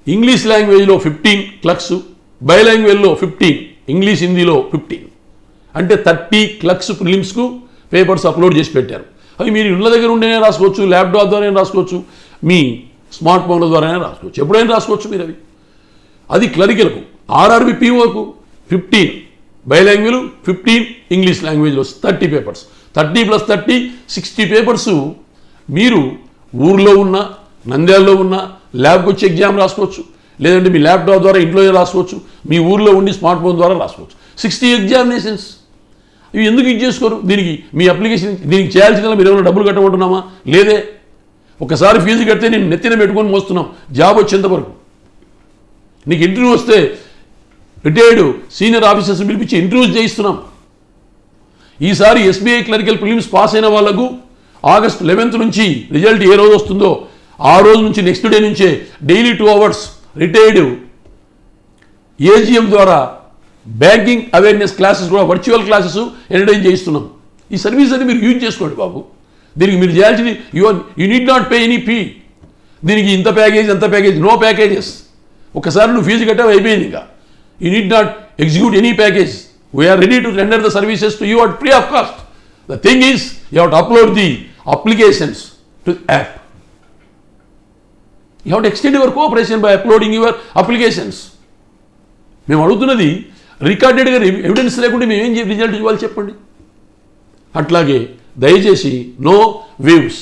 ఇంగ్లీష్ లాంగ్వేజ్లో 15 క్లర్క్స్, బయోలాంగ్వేజ్లో 15, ఇంగ్లీష్ హిందీలో 15 అంటే 30 క్లర్క్స్ ప్రిలిమ్స్కు పేపర్స్ అప్లోడ్ చేసి పెట్టారు. అవి మీరు ఇళ్ళ దగ్గర ఉండేనే రాసుకోవచ్చు, ల్యాప్టాప్ ద్వారా రాసుకోవచ్చు, మీ స్మార్ట్ ఫోన్ల ద్వారానే రాసుకోవచ్చు, ఎప్పుడైనా రాసుకోవచ్చు మీరు. అది క్లరికల్కు. ఆర్ఆర్బి పిఓకు 15 బయోలాంగ్వేజ్, 15 ఇంగ్లీష్ లాంగ్వేజ్లో 30 పేపర్స్. 30+30 60 పేపర్స్ మీరు ఊర్లో ఉన్న నంద్యాలలో ఉన్న ల్యాబ్కి వచ్చి ఎగ్జామ్ రాసుకోవచ్చు, లేదంటే మీ ల్యాప్టాప్ ద్వారా ఇంట్లో రాసుకోవచ్చు, మీ ఊర్లో ఉండి స్మార్ట్ ఫోన్ ద్వారా రాసుకోవచ్చు. 60 ఎగ్జామినేషన్స్. ఇవి ఎందుకు ఇది చేసుకోరు? దీనికి మీ అప్లికేషన్ దీనికి చేయాల్సిన మీరు ఏమైనా డబ్బులు కట్టమంటున్నామా? లేదే. ఒకసారి ఫీజు కడితే నేను నెత్తిన పెట్టుకొని మోస్తున్నాం జాబ్ వచ్చేంత వరకు. నీకు ఇంటర్వ్యూ వస్తే రిటైర్డ్ సీనియర్ ఆఫీసర్స్ పిలిపించి ఇంటర్వ్యూస్ చేయిస్తున్నాం. ఈసారి SBI క్లరికల్ ప్రిలిమ్స్ పాస్ అయిన వాళ్లకు August 11th నుంచి రిజల్ట్ ఏ రోజు వస్తుందో ఆ రోజు నుంచి నెక్స్ట్ డే నుంచే డైలీ 2 hours రిటైర్డ్ AGM ద్వారా బ్యాంకింగ్ అవేర్నెస్ క్లాసెస్ కూడా వర్చువల్ క్లాసెస్ ఎంటర్టైన్ చేయిస్తున్నాం. ఈ సర్వీస్ అని మీరు యూజ్ చేసుకోండి బాబు. దీనికి మీరు చేయాల్సింది you need not pay any fee. దీనికి ఇంత ప్యాకేజ్ అంత ప్యాకేజ్, నో ప్యాకేజెస్. ఒకసారి నువ్వు ఫీజు కట్టావు అయిపోయింది. ఇంకా you need not execute any package. We are ready to render the services to you at free of cost. The thing is you have to upload the applications to app. You have to extend your cooperation by uploading your applications. మేము అడుగుతున్నది రికార్డెడ్గా evidence లేకుండా మేమేం result ఇవ్వాలి చెప్పండి. అట్లాగే దయచేసి no waves.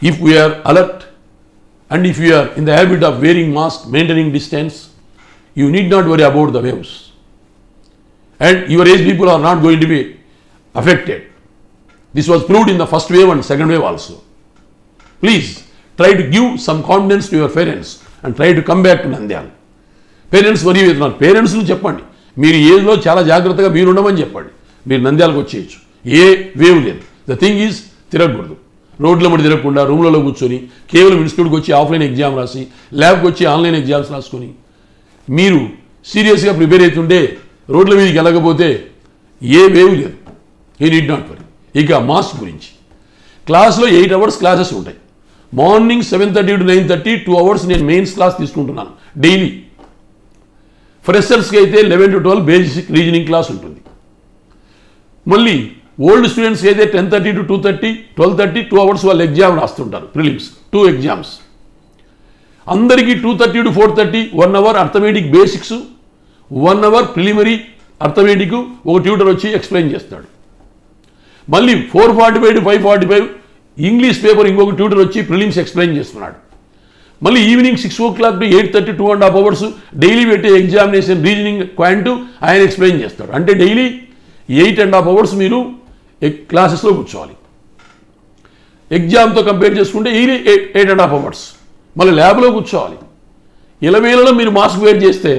If we are alert and if you are in the habit of wearing mask, maintaining distance, you need not worry about the waves. And your age people are not going to be affected. This was proved in the first wave and second wave also. Please try to give some confidence to your parents and try to come back to Nandyal. Parents worry అవుతున్నారు. పేరెంట్స్ను చెప్పండి, మీరు ఏజ్లో చాలా జాగ్రత్తగా మీరు ఉండమని చెప్పండి. మీరు నంద్యాలకు వచ్చేయచ్చు, ఏ వేవ్ లేదు. ద థింగ్ ఈజ్ తిరగకూడదు. రోడ్ల మడి తిరగకుండా రూమ్లలో కూర్చొని కేవలం ఇన్స్టిట్యూట్కి వచ్చి ఆఫ్లైన్ ఎగ్జామ్ రాసి ల్యాబ్కి వచ్చి ఆన్లైన్ ఎగ్జామ్స్ రాసుకొని మీరు సీరియస్గా ప్రిపేర్ అవుతుంటే రోడ్ల మీదకి వెళ్ళకపోతే ఏ వేవ్ లేదు. You need not worry. ఇక మాస్క్ గురించి, క్లాస్లో 8 hours క్లాసెస్ ఉంటాయి. మార్నింగ్ 7:30 to 9:30 2 hours నేను మెయిన్స్ క్లాస్ తీసుకుంటున్నాను డైలీ. ఫ్రెషర్స్కి అయితే 11 to 12 బేసిక్ రీజనింగ్ క్లాస్ ఉంటుంది. మళ్ళీ ఓల్డ్ స్టూడెంట్స్కి అయితే 10:30 to 2:30 12:30 2 hours వాళ్ళు ఎగ్జామ్ రాస్తుంటారు. Prelims 2 exams. అందరికీ 2:30 to 4:30 1 hour arithmetic basics, 1 hour preliminary arithmetic ఒక ట్యూటర్ వచ్చి ఎక్స్ప్లెయిన్ చేస్తాడు. మళ్ళీ 4:45 to 5:45 ఇంగ్లీష్ పేపర్ ఇంకొక ట్యూటర్ వచ్చి ప్రిలిమ్స్ ఎక్స్ప్లెయిన్ చేస్తున్నాడు. మళ్ళీ evening 6 o'clock to 8:30 2.5 hours daily పెట్టే ఎగ్జామినేషన్ రీజనింగ్ క్వాంట్ ఆయన ఎక్స్ప్లెయిన్ చేస్తాడు. అంటే డైలీ 8.5 hours మీరు క్లాసెస్లో కూర్చోవాలి. ఎగ్జామ్తో కంపేర్ చేసుకుంటే ఈలీ 8.5 hours మళ్ళీ ల్యాబ్లో కూర్చోవాలి. ఇలవేళలో మీరు మాస్క్ వేర్ చేస్తే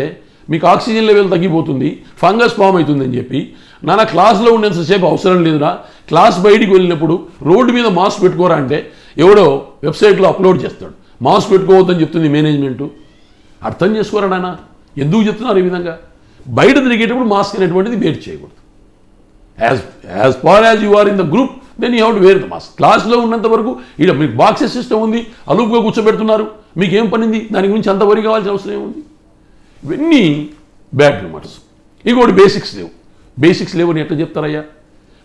మీకు ఆక్సిజన్ లెవెల్ తగ్గిపోతుంది, ఫంగస్ ఫామ్ అవుతుందని చెప్పి నాన్న క్లాస్లో ఉండేంతసేపు అవసరం లేదురా, క్లాస్ బయటికి వెళ్ళినప్పుడు రోడ్డు మీద మాస్క్ పెట్టుకోరా అంటే ఎవడో వెబ్సైట్లో అప్లోడ్ చేస్తాడు. మాస్క్ పెట్టుకోవద్దని చెప్తుంది మేనేజ్మెంటు. అర్థం చేసుకోరా నాన్న, ఎందుకు చెప్తున్నారు ఈ విధంగా? బయట తిరిగేటప్పుడు మాస్క్ అనేటువంటిది వేర్ చేయకూడదు. As far as you are in the group then you have to wear the mask. క్లాస్లో ఉన్నంత వరకు ఇక్కడ మీకు బాక్సెస్ సిస్టమ్ ఉంది, అలుపుగా కూర్చోబెడుతున్నారు, మీకేం పనింది? దాని గురించి అంత వరి కావాల్సిన అవసరం ఏముంది? ఇవన్నీ బ్యాడ్ రూమర్స్. ఇంకోటి బేసిక్స్ లేవు. బేసిక్స్ లేవని ఎట్లా చెప్తారయ్యా?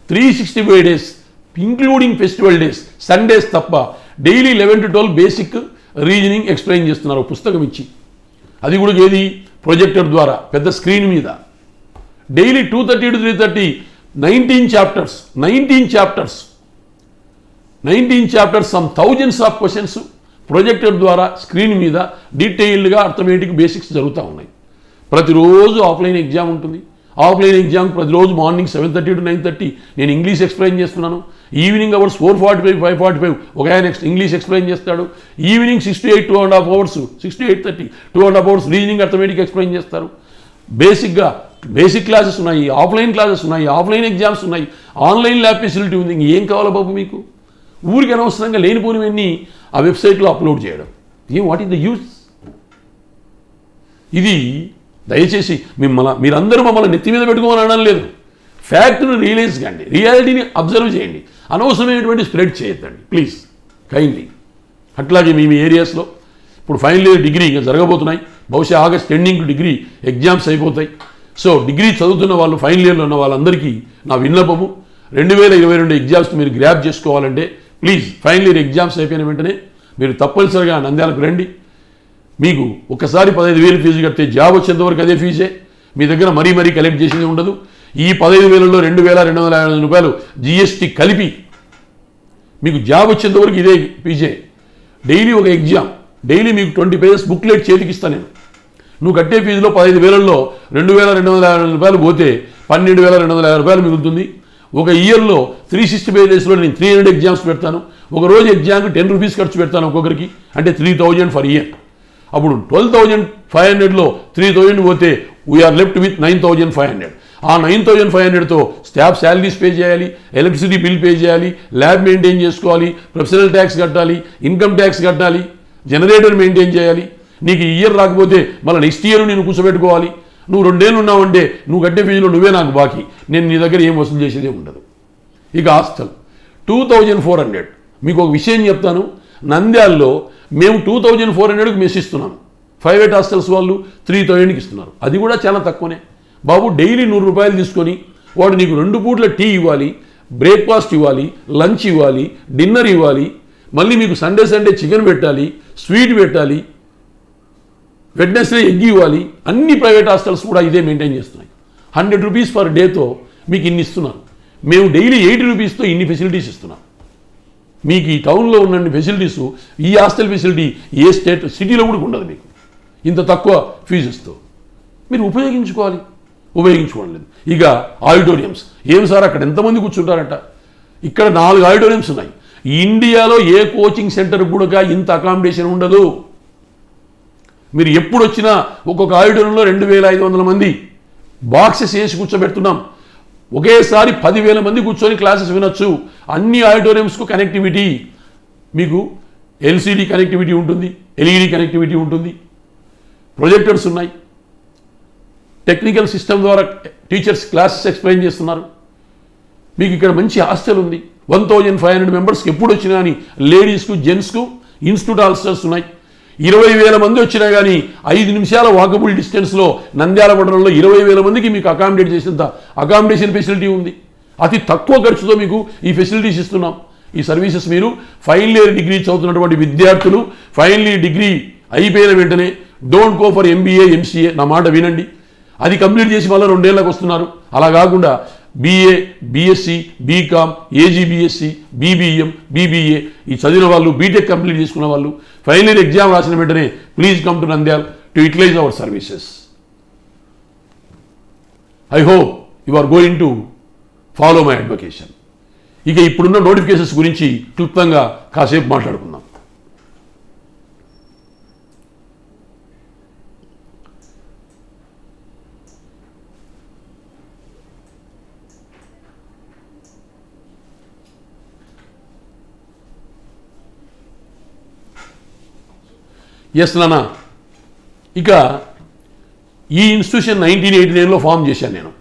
365 days including festival days, Sundays తప్ప daily 11 to 12 basic reasoning explain చేస్తున్నారు పుస్తకం ఇచ్చి. అది కూడా ఏది? ప్రొజెక్టర్ ద్వారా పెద్ద స్క్రీన్ మీద. Daily 2:30 to 3:30 19 chapters some thousands of questions projector ద్వారా స్క్రీన్ మీద డీటెయిల్డ్గా అర్థమెటిక్ బేసిక్స్ జరుగుతూ ఉన్నాయి. ప్రతిరోజు ఆఫ్లైన్ ఎగ్జామ్ ఉంటుంది. ఆఫ్లైన్ ఎగ్జామ్ ప్రతిరోజు మార్నింగ్ 7:30 to 9:30 నేను ఇంగ్లీష్ ఎక్స్ప్లెయిన్ చేస్తున్నాను. ఈవినింగ్ అవర్స్ 4:45 5:45 ఒక ఆయన ఇంగ్లీష్ ఎక్స్ప్లెయిన్ చేస్తాడు. Evening 6 to 8 2.5 hours 6 to 8:30 2.5 hours reasoning arithmetic explain చేస్తారు. బేసిక్గా బేసిక్ క్లాసెస్ ఉన్నాయి, ఆఫ్లైన్ క్లాసెస్ ఉన్నాయి, ఆఫ్లైన్ ఎగ్జామ్స్ ఉన్నాయి, ఆన్లైన్ ల్యాబ్ ఫెసిలిటీ ఉంది. ఏం కావాలో బాబు మీకు? ఊరికి అనవసరంగా లేనిపోనివన్నీ ఆ వెబ్సైట్లో అప్లోడ్ చేయడం. What is the use? ఇది దయచేసి మీరందరూ మమ్మల్ని నెత్తి మీద పెట్టుకోమని అనడం లేదు. ఫ్యాక్ట్ను రియలైజ్ కండి, రియాలిటీని అబ్జర్వ్ చేయండి, అనవసరమైనటువంటి స్ప్రెడ్ చేయొద్దండి ప్లీజ్, కైండ్లీ. అట్లాగే మీ ఏరియాస్లో ఇప్పుడు ఫైనల్ ఇయర్ డిగ్రీ ఇంకా జరగబోతున్నాయి. బహుశా ఆగస్ట్ ఎండింగ్ డిగ్రీ ఎగ్జామ్స్ అయిపోతాయి. సో డిగ్రీ చదువుతున్న వాళ్ళు, ఫైనల్ ఇయర్లో ఉన్న వాళ్ళందరికీ నా విన్నపము, 2022 ఎగ్జామ్స్ మీరు గ్రాప్ చేసుకోవాలంటే ప్లీజ్ ఫైనల్ ఇయర్ ఎగ్జామ్స్ అయిపోయిన వెంటనే మీరు తప్పనిసరిగా నంద్యాలకు రండి. మీకు ఒకసారి 15,000 ఫీజు కడితే జాబ్ వచ్చేంతవరకు అదే ఫీజే. మీ దగ్గర మరీ కలెక్ట్ చేసింది ఉండదు. ఈ 15,000లో 2,250 రూపాయలు జిఎస్టీ కలిపి మీకు జాబ్ వచ్చేంత వరకు ఇదే పీజే. డైలీ ఒక ఎగ్జామ్, డైలీ మీకు 20 పేజెస్ బుక్లెట్ చేతికి ఇస్తాను నేను. నువ్వు కట్టే ఫీజులో 15,000లో 2,250 రూపాయలు పోతే 12,250 రూపాయలు మిగులుతుంది. ఒక ఇయర్లో 365 డేస్లో నేను 300 ఎగ్జామ్స్ పెడతాను. ఒక రోజు ఎగ్జామ్కి 10 రూపీస్ ఖర్చు పెడతాను ఒక్కొక్కరికి, అంటే 3,000 ఫర్ ఇయర్. అప్పుడు 12,500లో 3,000 పోతే వీఆర్ లెఫ్ట్ విత్ 9,500. ఆ 9,500తో స్టాఫ్ శాలరీస్ పే చేయాలి, ఎలక్ట్రిసిటీ బిల్ పే చేయాలి, ల్యాబ్ మెయింటైన్ చేసుకోవాలి, ప్రొఫెషనల్ ట్యాక్స్ కట్టాలి, ఇన్కమ్ ట్యాక్స్ కట్టాలి, జనరేటర్ మెయింటైన్ చేయాలి. నీకు ఈ ఇయర్ రాకపోతే మళ్ళీ నెక్స్ట్ ఇయర్ నేను కూర్చోబెట్టుకోవాలి. నువ్వు 2 ఏళ్ళు ఉన్నావంటే నువ్వు కట్టే ఫీజులో నువ్వే నాకు బాకీ, నేను నీ దగ్గర ఏం వసూలు చేసేదే ఉండదు. ఇక హాస్టల్ 2,400. మీకు ఒక విషయం చెప్తాను, నంద్యాలలో మేము 2,400కి మెస్ ఇస్తున్నాం. ప్రైవేట్ హాస్టల్స్ వాళ్ళు 3,000కి ఇస్తున్నారు. అది కూడా చాలా తక్కువనే బాబు. డైలీ 100 రూపాయలు తీసుకొని వాడు నీకు 2 పూట్ల టీ ఇవ్వాలి, బ్రేక్ఫాస్ట్ ఇవ్వాలి, లంచ్ ఇవ్వాలి, డిన్నర్ ఇవ్వాలి, మళ్ళీ మీకు సండే చికెన్ పెట్టాలి, స్వీట్ పెట్టాలి, వెడ్నెస్డే ఎగ్ ఇవ్వాలి. అన్ని ప్రైవేట్ హాస్టల్స్ కూడా ఇదే మెయింటైన్ చేస్తున్నాయి. 100 రూపీస్ పర్ డేతో మీకు ఇన్ని ఇస్తున్నారు. మేము డైలీ 80 రూపీస్తో ఇన్ని ఫెసిలిటీస్ ఇస్తున్నాం. మీకు ఈ టౌన్లో ఉన్న ఫెసిలిటీస్, ఈ హాస్టల్ ఫెసిలిటీ ఏ స్టేట్ సిటీలో కూడా ఉండదు. మీకు ఇంత తక్కువ ఫీజుస్తో మీరు ఉపయోగించుకోవడం లేదు. ఇక ఆడిటోరియంస్, ఏం సార్ అక్కడ ఎంతమంది కూర్చుంటారట? ఇక్కడ 4 ఆడిటోరియంస్ ఉన్నాయి. ఇండియాలో ఏ కోచింగ్ సెంటర్ కూడా ఇంత అకామిడేషన్ ఉండదు. మీరు ఎప్పుడు వచ్చినా ఒక్కొక్క ఆడిటోరియంలో 2,500 మంది బాక్సెస్ వేసి కూర్చోబెడుతున్నాం. ఒకేసారి 10,000 మంది కూర్చొని క్లాసెస్ వినొచ్చు. అన్ని ఆడిటోరియంస్కు కనెక్టివిటీ, మీకు ఎల్సిడి కనెక్టివిటీ ఉంటుంది, ఎల్ఈడి కనెక్టివిటీ ఉంటుంది, ప్రొజెక్టర్స్ ఉన్నాయి, టెక్నికల్ సిస్టమ్ ద్వారా టీచర్స్ క్లాసెస్ ఎక్స్ప్లెయిన్ చేస్తున్నారు. మీకు ఇక్కడ మంచి హాస్టల్ ఉంది. 1,500 మెంబర్స్కి ఎప్పుడు వచ్చినా కానీ లేడీస్కు జెంట్స్కు ఇన్స్టిట్యూట్ హాస్టల్స్ ఉన్నాయి. 20,000 మంది వచ్చినా కానీ 5 నిమిషాల వాకబుల్ డిస్టెన్స్లో నంద్యాల మండలంలో 20,000 మందికి మీకు అకామిడేట్ చేసేంత అకామిడేషన్ ఫెసిలిటీ ఉంది. అతి తక్కువ ఖర్చుతో మీకు ఈ ఫెసిలిటీస్ ఇస్తున్నాం. ఈ సర్వీసెస్ మీరు ఫైనల్ ఇయర్ డిగ్రీ చదువుతున్నటువంటి విద్యార్థులు ఫైనల్ ఇయర్ డిగ్రీ అయిపోయిన వెంటనే don't go for MBA MCA, నా మాట వినండి. అది కంప్లీట్ చేసి మళ్ళీ 2 ఏళ్ళకి వస్తున్నారు. అలా కాకుండా BA, BSc, BCom, AG BSc, BBM, BBA ఈ చదివిన వాళ్ళు, బీటెక్ కంప్లీట్ చేసుకున్న వాళ్ళు ఫైనల్ ఇయర్ ఎగ్జామ్ రాసిన వెంటనే please come to Nandyal to utilize our services. I hope you are going to follow my advocation. ఇక ఇప్పుడున్న నోటిఫికేషన్స్ గురించి క్లుప్తంగా కాసేపు మాట్లాడుకుందాం. ఎస్ నాన్న, ఇక ఈ ఇన్స్టిట్యూషన్ 1989లో ఫామ్ చేశాను నేను.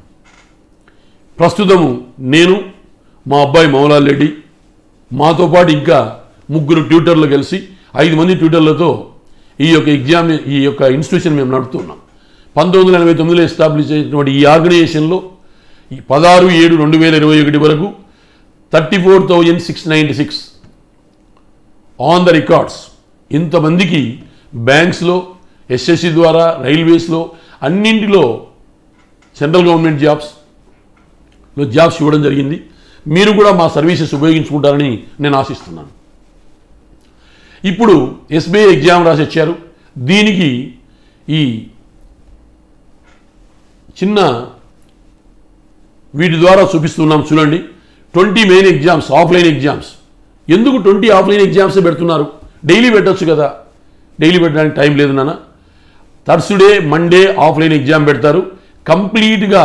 ప్రస్తుతము నేను, మా అబ్బాయి మౌలాల్ రెడ్డి, మాతో పాటు ఇంకా 3 ట్యూటర్లు కలిసి 5 మంది ట్యూటర్లతో ఈ యొక్క ఇన్స్టిట్యూషన్ మేము నడుపుతున్నాం. 1989లో ఎస్టాబ్లిష్ అయినటువంటి ఈ ఆర్గనైజేషన్లో 16/7/2021 వరకు 34,696 ఆన్ ద రికార్డ్స్. ఇంతమందికి బ్యాంక్స్లో, ఎస్ఎస్సి ద్వారా, రైల్వేస్లో, అన్నింటిలో సెంట్రల్ గవర్నమెంట్ జాబ్స్ ఇవ్వడం జరిగింది. మీరు కూడా మా సర్వీసెస్ ఉపయోగించుకుంటారని నేను ఆశిస్తున్నాను. ఇప్పుడు ఎస్బీఐ ఎగ్జామ్ రాసి వచ్చారు. దీనికి ఈ చిన్న వీటి ద్వారా చూపిస్తున్నాం చూడండి. 20 మెయిన్ ఎగ్జామ్స్, ఆఫ్లైన్ ఎగ్జామ్స్. ఎందుకు 20 ఆఫ్లైన్ ఎగ్జామ్స్ పెడుతున్నారు? డైలీ పెట్టచ్చు కదా. డైలీ పెట్టడానికి టైం లేదు నాన్న. థర్స్డే, మండే ఆఫ్లైన్ ఎగ్జామ్ పెడతారు. కంప్లీట్గా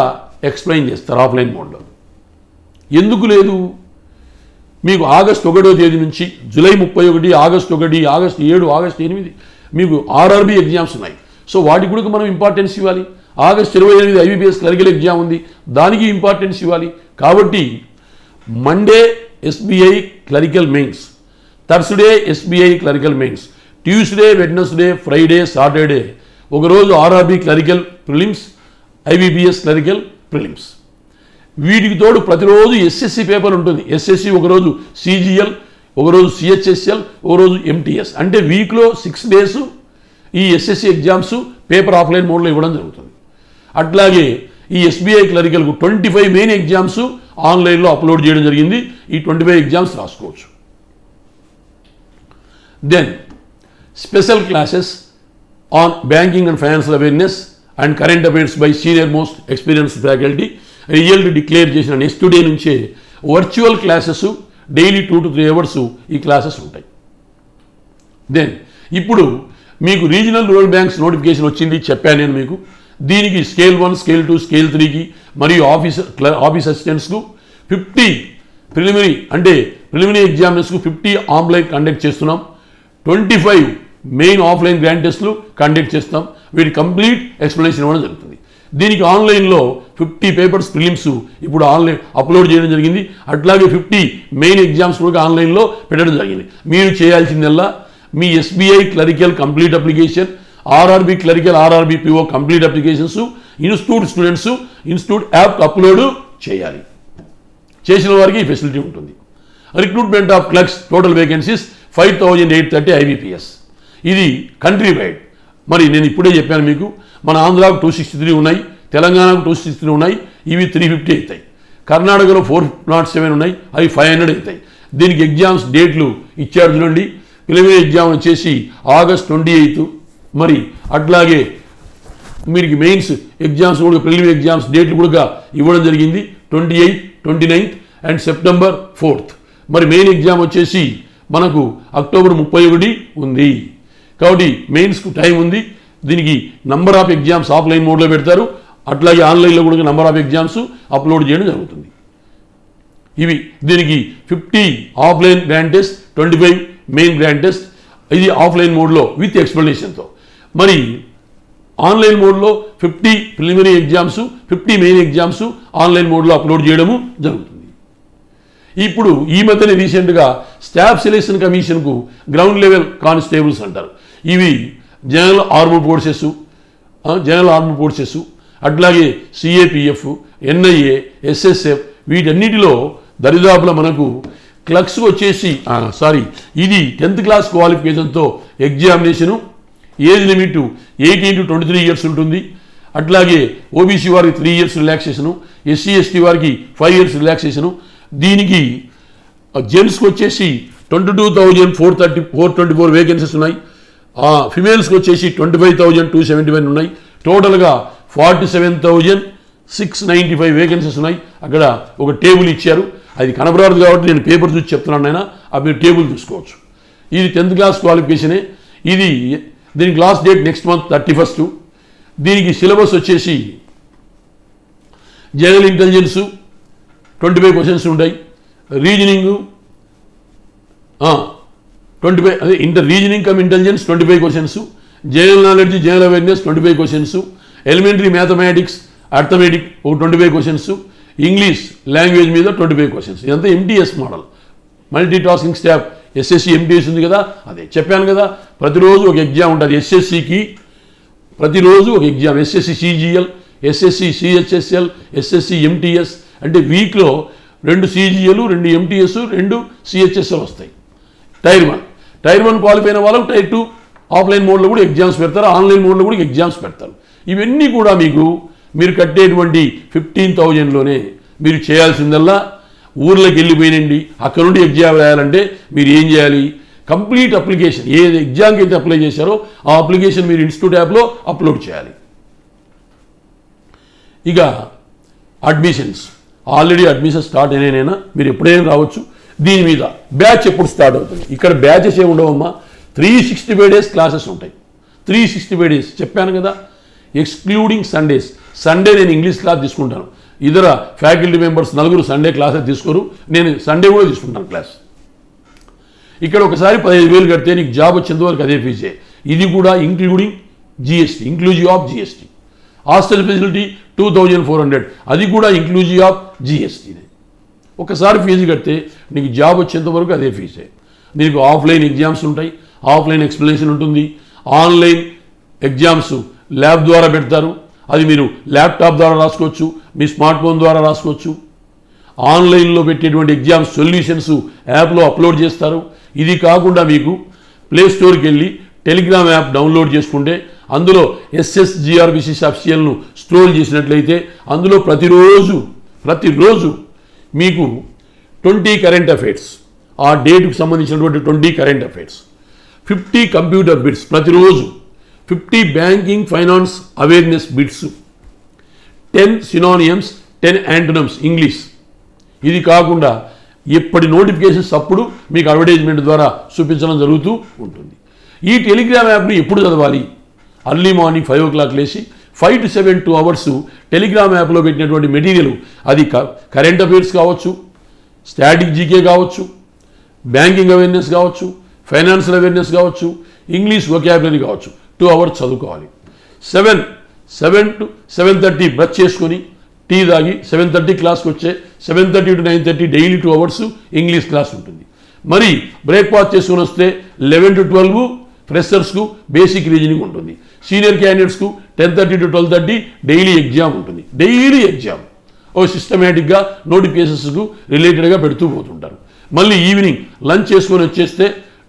ఎక్స్ప్లెయిన్ చేస్తారు ఆఫ్లైన్ మోడ్లో. ఎందుకు లేదు? మీకు ఆగస్టు 1వ తేదీ నుంచి జూలై 31, ఆగస్టు 1, ఆగస్టు 7, ఆగస్టు 8 మీకు ఆర్ఆర్బీ ఎగ్జామ్స్ ఉన్నాయి. సో వాటికి కూడా మనం ఇంపార్టెన్స్ ఇవ్వాలి. ఆగస్టు 28 ఐబీపీఎస్ క్లరికల్ ఎగ్జామ్ ఉంది, దానికి ఇంపార్టెన్స్ ఇవ్వాలి. కాబట్టి Monday SBI clerical mains, Thursday SBI clerical mains, Tuesday, Wednesday, Friday, Saturday ఒకరోజు RRB clerical prelims, IBPS clerical prelims. వీటికి తోడు ప్రతిరోజు ఎస్ఎస్సి పేపర్ ఉంటుంది. ఎస్ఎస్సి ఒకరోజు సిజిఎల్, ఒకరోజు సిహెచ్ఎస్ఎల్, ఒకరోజు ఎంటీఎస్. అంటే వీక్లో 6 డేస్ ఈ ఎస్ఎస్సి ఎగ్జామ్స్ పేపర్ ఆఫ్లైన్ మోడ్లో ఇవ్వడం జరుగుతుంది. అట్లాగే ఈ ఎస్బీఐ క్లరికల్కు 25 మెయిన్ ఎగ్జామ్స్ ఆన్లైన్లో అప్లోడ్ చేయడం జరిగింది. ఈ 25 ఎగ్జామ్స్ రాసుకోవచ్చు. Then special classes on banking and financial awareness and current affairs by senior most experienced faculty result declare చేసిన నెక్స్ట్ డే నుంచే virtual classes daily 2 to 3 hours ఈ క్లాసెస్ ఉంటాయి. దెన్ ఇప్పుడు మీకు రీజనల్ రూరల్ బ్యాంక్స్ నోటిఫికేషన్ వచ్చింది చెప్పాను నేను మీకు. దీనికి స్కేల్ 1, స్కేల్ 2, స్కేల్ 3కి మరియు ఆఫీస్ అసిస్టెంట్స్కు 50 ప్రిలిమినరీ ఎగ్జామినర్స్కు 50 ఆన్లైన్ కండక్ట్ చేస్తున్నాం. 25 మెయిన్ ఆఫ్లైన్ గ్రాండ్ టెస్టులు కండక్ట్ చేస్తాం. వీటి కంప్లీట్ ఎక్స్ప్లెనేషన్ ఇవ్వడం జరుగుతుంది. దీనికి ఆన్లైన్లో 50 పేపర్స్ ప్రిలిమ్స్ ఇప్పుడు ఆన్లైన్ అప్లోడ్ చేయడం జరిగింది. అట్లాగే 50 మెయిన్ ఎగ్జామ్స్ కూడా ఆన్లైన్లో పెట్టడం జరిగింది. మీరు చేయాల్సిందల్లా మీ SBI clerical complete application, RRB clerical RRB PO complete applications institute students institute app upload చేయాలి. చేసిన వారికి ఈ ఫెసిలిటీ ఉంటుంది. Recruitment of clerks total vacancies 5830 IBPS. ఇది కంట్రీ వైడ్. మరి నేను ఇప్పుడే చెప్పాను మీకు, మన ఆంధ్రాకు 263 ఉన్నాయి, తెలంగాణకు 263 ఉన్నాయి, ఇవి 350 అవుతాయి. కర్ణాటకలో 407 ఉన్నాయి, అవి 500 అవుతాయి. దీనికి ఎగ్జామ్స్ డేట్లు ఇచ్చారు చూడండి. ప్రిలిమినరీ ఎగ్జామ్ వచ్చేసి August 28. మరి అట్లాగే మీకు మెయిన్స్ ఎగ్జామ్స్ కూడా ప్రిలిమినరీ ఎగ్జామ్స్ డేట్లు కూడా ఇవ్వడం జరిగింది. 28, 29 అండ్ September 4th. మరి మెయిన్ ఎగ్జామ్ వచ్చేసి మనకు October 31 ఉంది. కాబట్టి మెయిన్స్కు టైం ఉంది. దీనికి నంబర్ ఆఫ్ ఎగ్జామ్స్ ఆఫ్లైన్ మోడ్లో పెడతారు. అట్లాగే ఆన్లైన్లో కూడా నంబర్ ఆఫ్ ఎగ్జామ్స్ అప్లోడ్ చేయడం జరుగుతుంది. ఇవి దీనికి 50 offline grand test, 25 main grand test. ఇది ఆఫ్లైన్ మోడ్లో విత్ ఎక్స్ప్లెనేషన్తో. మరి ఆన్లైన్ మోడ్లో 50 preliminary exams, 50 main exams online మోడ్లో అప్లోడ్ చేయడము జరుగుతుంది. ఇప్పుడు ఈ మధ్యనే రీసెంట్గా స్టాఫ్ సెలెక్షన్ కమిషన్కు గ్రౌండ్ లెవెల్ కానిస్టేబుల్స్ అంటారు. ఇవి జనరల్ ఆర్మ్డ్ ఫోర్సెస్, అట్లాగే సిఏపిఎఫ్, ఎన్ఐఏ, ఎస్ఎస్ఎఫ్ వీటన్నిటిలో దరిదాపుల మనకు క్లర్క్స్కి వచ్చేసి ఇది 10th క్లాస్ క్వాలిఫికేషన్తో examination. Age limit 18 to 23 years ఉంటుంది. అట్లాగే ఓబీసీ వారికి 3 years రిలాక్సేషను, ఎస్సీ ఎస్టీ వారికి 5 years రిలాక్సేషను. దీనికి జెంట్స్కి వచ్చేసి 22,424 వేకెన్సీస్ ఉన్నాయి. ఫిమేల్స్కి వచ్చేసి 25,271 ఉన్నాయి. టోటల్గా 47,695 వేకెన్సీస్ ఉన్నాయి. అక్కడ ఒక టేబుల్ ఇచ్చారు, అది కనబరాదు కాబట్టి నేను పేపర్ చూసి చెప్తున్నాను. అయినా మీరు టేబుల్ చూసుకోవచ్చు. ఇది 10th క్లాస్ క్వాలిఫికేషనే. దీనికి last date next month 31st. దీనికి సిలబస్ వచ్చేసి జనరల్ ఇంటెలిజెన్స్ 25 క్వశ్చన్స్ ఉంటాయి. రీజనింగ్ 25, అదే reasoning come intelligence 25 questions. General knowledge, general awareness 25 questions. Elementary mathematics, arithmetic ఒక 25 క్వశ్చన్స్. ఇంగ్లీష్ లాంగ్వేజ్ మీద 25 క్వశ్చన్స్. ఇదంతా MTS model, multi tasking staff. SSC MTS ఉంది కదా, అదే చెప్పాను కదా. ప్రతిరోజు ఒక ఎగ్జామ్ ఉంటుంది. ఎస్ఎస్సికి ప్రతిరోజు ఒక exam. SSC CGL, SSC CHSL, SSC MTS. అంటే వీక్లో 2 CGL, 2 MTS, 2 CHSL వస్తాయి. టైర్ 1 క్వాలిఫై అయిన వాళ్ళకు టైర్ 2 ఆఫ్లైన్ మోడ్లో కూడా ఎగ్జామ్స్ పెడతారు, ఆన్లైన్ మోడ్లో కూడా ఎగ్జామ్స్ పెడతారు. ఇవన్నీ కూడా మీరు కట్టేటువంటి 15,000లోనే. మీరు చేయాల్సిందల్లా ఊర్లోకి వెళ్ళిపోయినండి. అక్కడ నుండి ఎగ్జామ్ రాయాలంటే మీరు ఏం చేయాలి? కంప్లీట్ అప్లికేషన్, ఏ ఎగ్జామ్కి అయితే అప్లై చేశారో ఆ అప్లికేషన్ మీరు ఇన్స్టిట్యూట్ యాప్లో అప్లోడ్ చేయాలి. ఇక అడ్మిషన్స్, ఆల్రెడీ అడ్మిషన్ స్టార్ట్ అయినాయినా, మీరు ఎప్పుడైనా రావచ్చు. దీని మీద బ్యాచ్ ఎప్పుడు స్టార్ట్ అవుతుంది? ఇక్కడ బ్యాచెస్ ఏమి ఉండవమ్మా, 365 days క్లాసెస్ ఉంటాయి. 365 days చెప్పాను కదా, ఎక్స్క్లూడింగ్ సండేస్. సండే నేను ఇంగ్లీష్ క్లాస్ తీసుకుంటాను. ఇతర ఫ్యాకల్టీ మెంబర్స్ 4 సండే క్లాసెస్ తీసుకోరు, నేను సండే కూడా తీసుకుంటాను క్లాస్. ఇక్కడ ఒకసారి 15,000 కడితే నీకు జాబ్ వచ్చేంత వరకు అదే ఫీజే. ఇది కూడా including GST, inclusive of GST. Hostel facility 2,400, అది కూడా ఇంక్లూజివ్ ఆఫ్ జిఎస్టీనే. ఒకసారి ఫీజు కడితే నీకు జాబ్ వచ్చేంత వరకు అదే ఫీజే. నీకు ఆఫ్లైన్ ఎగ్జామ్స్ ఉంటాయి, ఆఫ్లైన్ ఎక్స్ప్లెనేషన్ ఉంటుంది. ఆన్లైన్ ఎగ్జామ్స్ ల్యాబ్ ద్వారా పెడతారు, అది మీరు ల్యాప్టాప్ ద్వారా రాసుకోవచ్చు, మీ స్మార్ట్ ఫోన్ ద్వారా రాసుకోవచ్చు. ఆన్లైన్లో పెట్టేటువంటి ఎగ్జామ్స్ సొల్యూషన్స్ యాప్లో అప్లోడ్ చేస్తారు. ఇది కాకుండా మీకు ప్లే స్టోర్కి వెళ్ళి టెలిగ్రామ్ యాప్ డౌన్లోడ్ చేసుకుంటే అందులో SSGRBCC అఫీషియల్ను స్క్రోల్ చేసినట్లయితే అందులో ప్రతిరోజు మీకు 20 కరెంట్ అఫైర్స్, ఆ డేట్కు సంబంధించినటువంటి 20 కరెంట్ అఫైర్స్, 50 కంప్యూటర్ బిట్స్ ప్రతిరోజు, 50 banking finance awareness bits, 10 synonyms, 10 antonyms English. ఇది కాకుండా ఎప్పటి నోటిఫికేషన్స్ అప్పుడు మీకు అడ్వర్టైజ్మెంట్ ద్వారా చూపించడం జరుగుతూ ఉంటుంది. ఈ టెలిగ్రామ్ యాప్ని ఎప్పుడు చదవాలి? అర్లీ మార్నింగ్ 5 o'clock లేచి 5 to 7 2 hours టెలిగ్రామ్ యాప్లో పెట్టినటువంటి మెటీరియల్, అది కరెంట్ అఫైర్స్ కావచ్చు, స్టాటిక్ జీకే కావచ్చు, బ్యాంకింగ్ అవేర్నెస్ కావచ్చు, ఫైనాన్షియల్ అవేర్నెస్ కావచ్చు, ఇంగ్లీష్ వొకాబులరీ కావచ్చు, 2 hours చదువుకోవాలి. 7 to 7:30 బ్రష్ చేసుకొని టీ తాగి 7:30 క్లాస్కి వచ్చే 7:30 to 9:30 daily 2 hours English class ఉంటుంది. మరి బ్రేక్ఫాస్ట్ చేసుకొని వస్తే 11 to 12 ఫ్రెషర్స్కు బేసిక్ రీజనింగ్ ఉంటుంది. సీనియర్ క్యాండిడేట్స్కు 10:30 to 12:30 డైలీ ఎగ్జామ్ ఉంటుంది. డైలీ ఎగ్జామ్ సిస్టమేటిక్గా నోటిఫికేషన్స్కు రిలేటెడ్గా పెడుతూ పోతుంటారు. మళ్ళీ ఈవినింగ్ లంచ్ చేసుకొని వచ్చేస్తే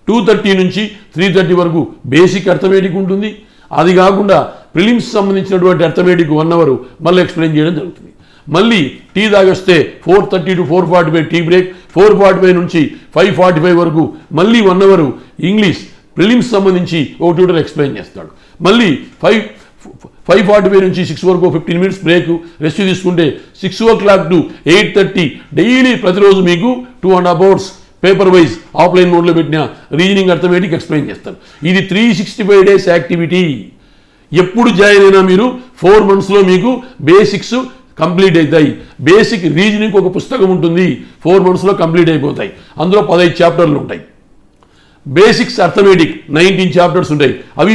2:30 నుంచి 3:30 వరకు బేసిక్ అర్థమెటిక్ ఉంటుంది. అది కాకుండా ప్రిలిమ్స్ సంబంధించినటువంటి అర్థమెటిక్ 1 hour మళ్ళీ ఎక్స్ప్లెయిన్ చేయడం జరుగుతుంది. మళ్ళీ టీ తాగొస్తే 4:30 to 4:45 టీ బ్రేక్, 4:45 నుంచి 5:45 వరకు మళ్ళీ 1 hour ఇంగ్లీష్ ప్రిలిమ్స్ సంబంధించి ఒక ట్యూటర్ ఎక్స్ప్లెయిన్ చేస్తాడు. మళ్ళీ 5:45 నుంచి 6 వరకు 15 minutes బ్రేక్ రెస్ట్ తీసుకుంటే 6 o'clock to 8:30 డైలీ ప్రతిరోజు మీకు 2.5 hours పేపర్ వైజ్ ఆఫ్లైన్ మోడ్లో పెట్టిన రీజనింగ్ అర్థమెటిక్ ఎక్స్ప్లెయిన్ చేస్తారు. ఇది 365 days యాక్టివిటీ. ఎప్పుడు జాయిన్ అయినా మీరు 4 monthsలో మీకు బేసిక్స్ కంప్లీట్ అవుతాయి. బేసిక్ రీజనింగ్ ఒక పుస్తకం ఉంటుంది, 4 monthsలో కంప్లీట్ అయిపోతాయి. అందులో 15 chapters ఉంటాయి. బేసిక్స్ అర్థమెటిక్ 19 chapters ఉంటాయి. అవి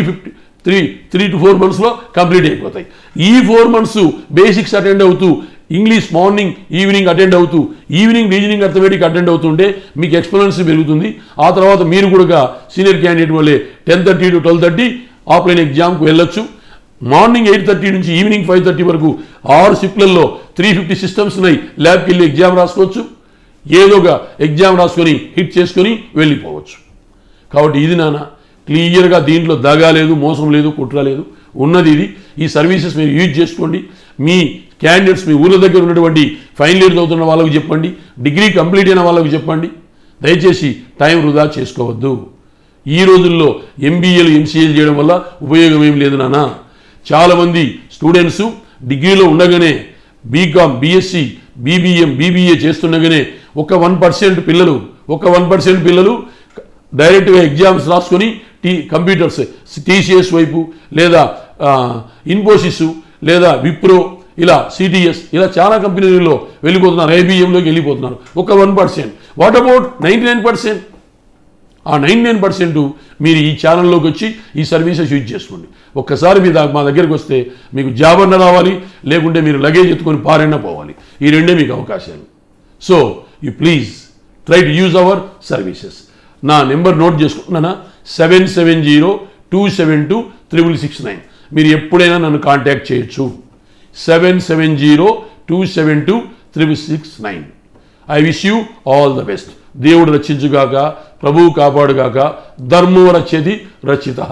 3 to 4 monthsలో కంప్లీట్ అయిపోతాయి. ఈ 4 months బేసిక్స్ అటెండ్ అవుతూ, ఇంగ్లీష్ మార్నింగ్ ఈవినింగ్ అటెండ్ అవుతూ, ఈవినింగ్ రీజనింగ్ అర్థమెటిక్ అటెండ్ అవుతుంటే మీకు ఎక్స్పీరియన్స్ పెరుగుతుంది. ఆ తర్వాత మీరు కూడా సీనియర్ క్యాండిడేట్ వల్లే 10:30 to 12:30 ఆఫ్లైన్ ఎగ్జామ్కి వెళ్ళొచ్చు. మార్నింగ్ 8:30 నుంచి ఈవినింగ్ 5:30 వరకు 6 షిఫ్ట్లలో 350 systems ఉన్నాయి. ల్యాబ్కి వెళ్ళి ఎగ్జామ్ రాసుకోవచ్చు. ఏదోగా ఎగ్జామ్ రాసుకొని హిట్ చేసుకొని వెళ్ళిపోవచ్చు. కాబట్టి ఇది నాన్న క్లియర్గా, దీంట్లో దగా లేదు, మోసం లేదు, కుట్ర లేదు, ఉన్నది ఇది. ఈ సర్వీసెస్ మీరు యూజ్ చేసుకోండి. మీ క్యాండిడేట్స్ మీ ఊళ్ళ దగ్గర ఉన్నటువంటి ఫైనల్ ఇయర్ చదువుతున్న వాళ్ళకి చెప్పండి, డిగ్రీ కంప్లీట్ అయిన వాళ్ళకి చెప్పండి. దయచేసి టైం వృధా చేసుకోవద్దు. ఈ రోజుల్లో MBAలు MCAలు చేయడం వల్ల ఉపయోగం ఏం లేదు నాన్న. చాలామంది స్టూడెంట్స్ డిగ్రీలో ఉండగానే బీకామ్, BSc, BBM, BBA చేస్తుండగానే ఒక 1% పిల్లలు డైరెక్ట్గా ఎగ్జామ్స్ రాసుకొని కంప్యూటర్స్ TCS వైపు లేదా ఇన్ఫోసిస్ లేదా విప్రో ఇలా CTS ఇలా చాలా కంపెనీలలో వెళ్ళిపోతున్నారు, IBMలోకి వెళ్ళిపోతున్నారు. ఒక 1%. What about 99%? ఆ 99% మీరు ఈ ఛానల్లోకి వచ్చి ఈ సర్వీసెస్ యూజ్ చేసుకోండి. ఒక్కసారి మా దగ్గరికి వస్తే మీకు జాబ్ అన్న రావాలి, లేకుంటే మీరు లగేజ్ ఎత్తుకొని పారైనా పోవాలి. ఈ రెండే మీకు అవకాశాలు. So you please try to use our services. నా నెంబర్ నోట్ చేసుకుంటున్నానా? 7702726669. మీరు ఎప్పుడైనా నన్ను కాంటాక్ట్ చేయొచ్చు. 7702726669. I wish you all the best. దేవుడు రక్షించుగాక, ప్రభువు కాపాడుగాక. ధర్మో రక్షతి రక్షితః.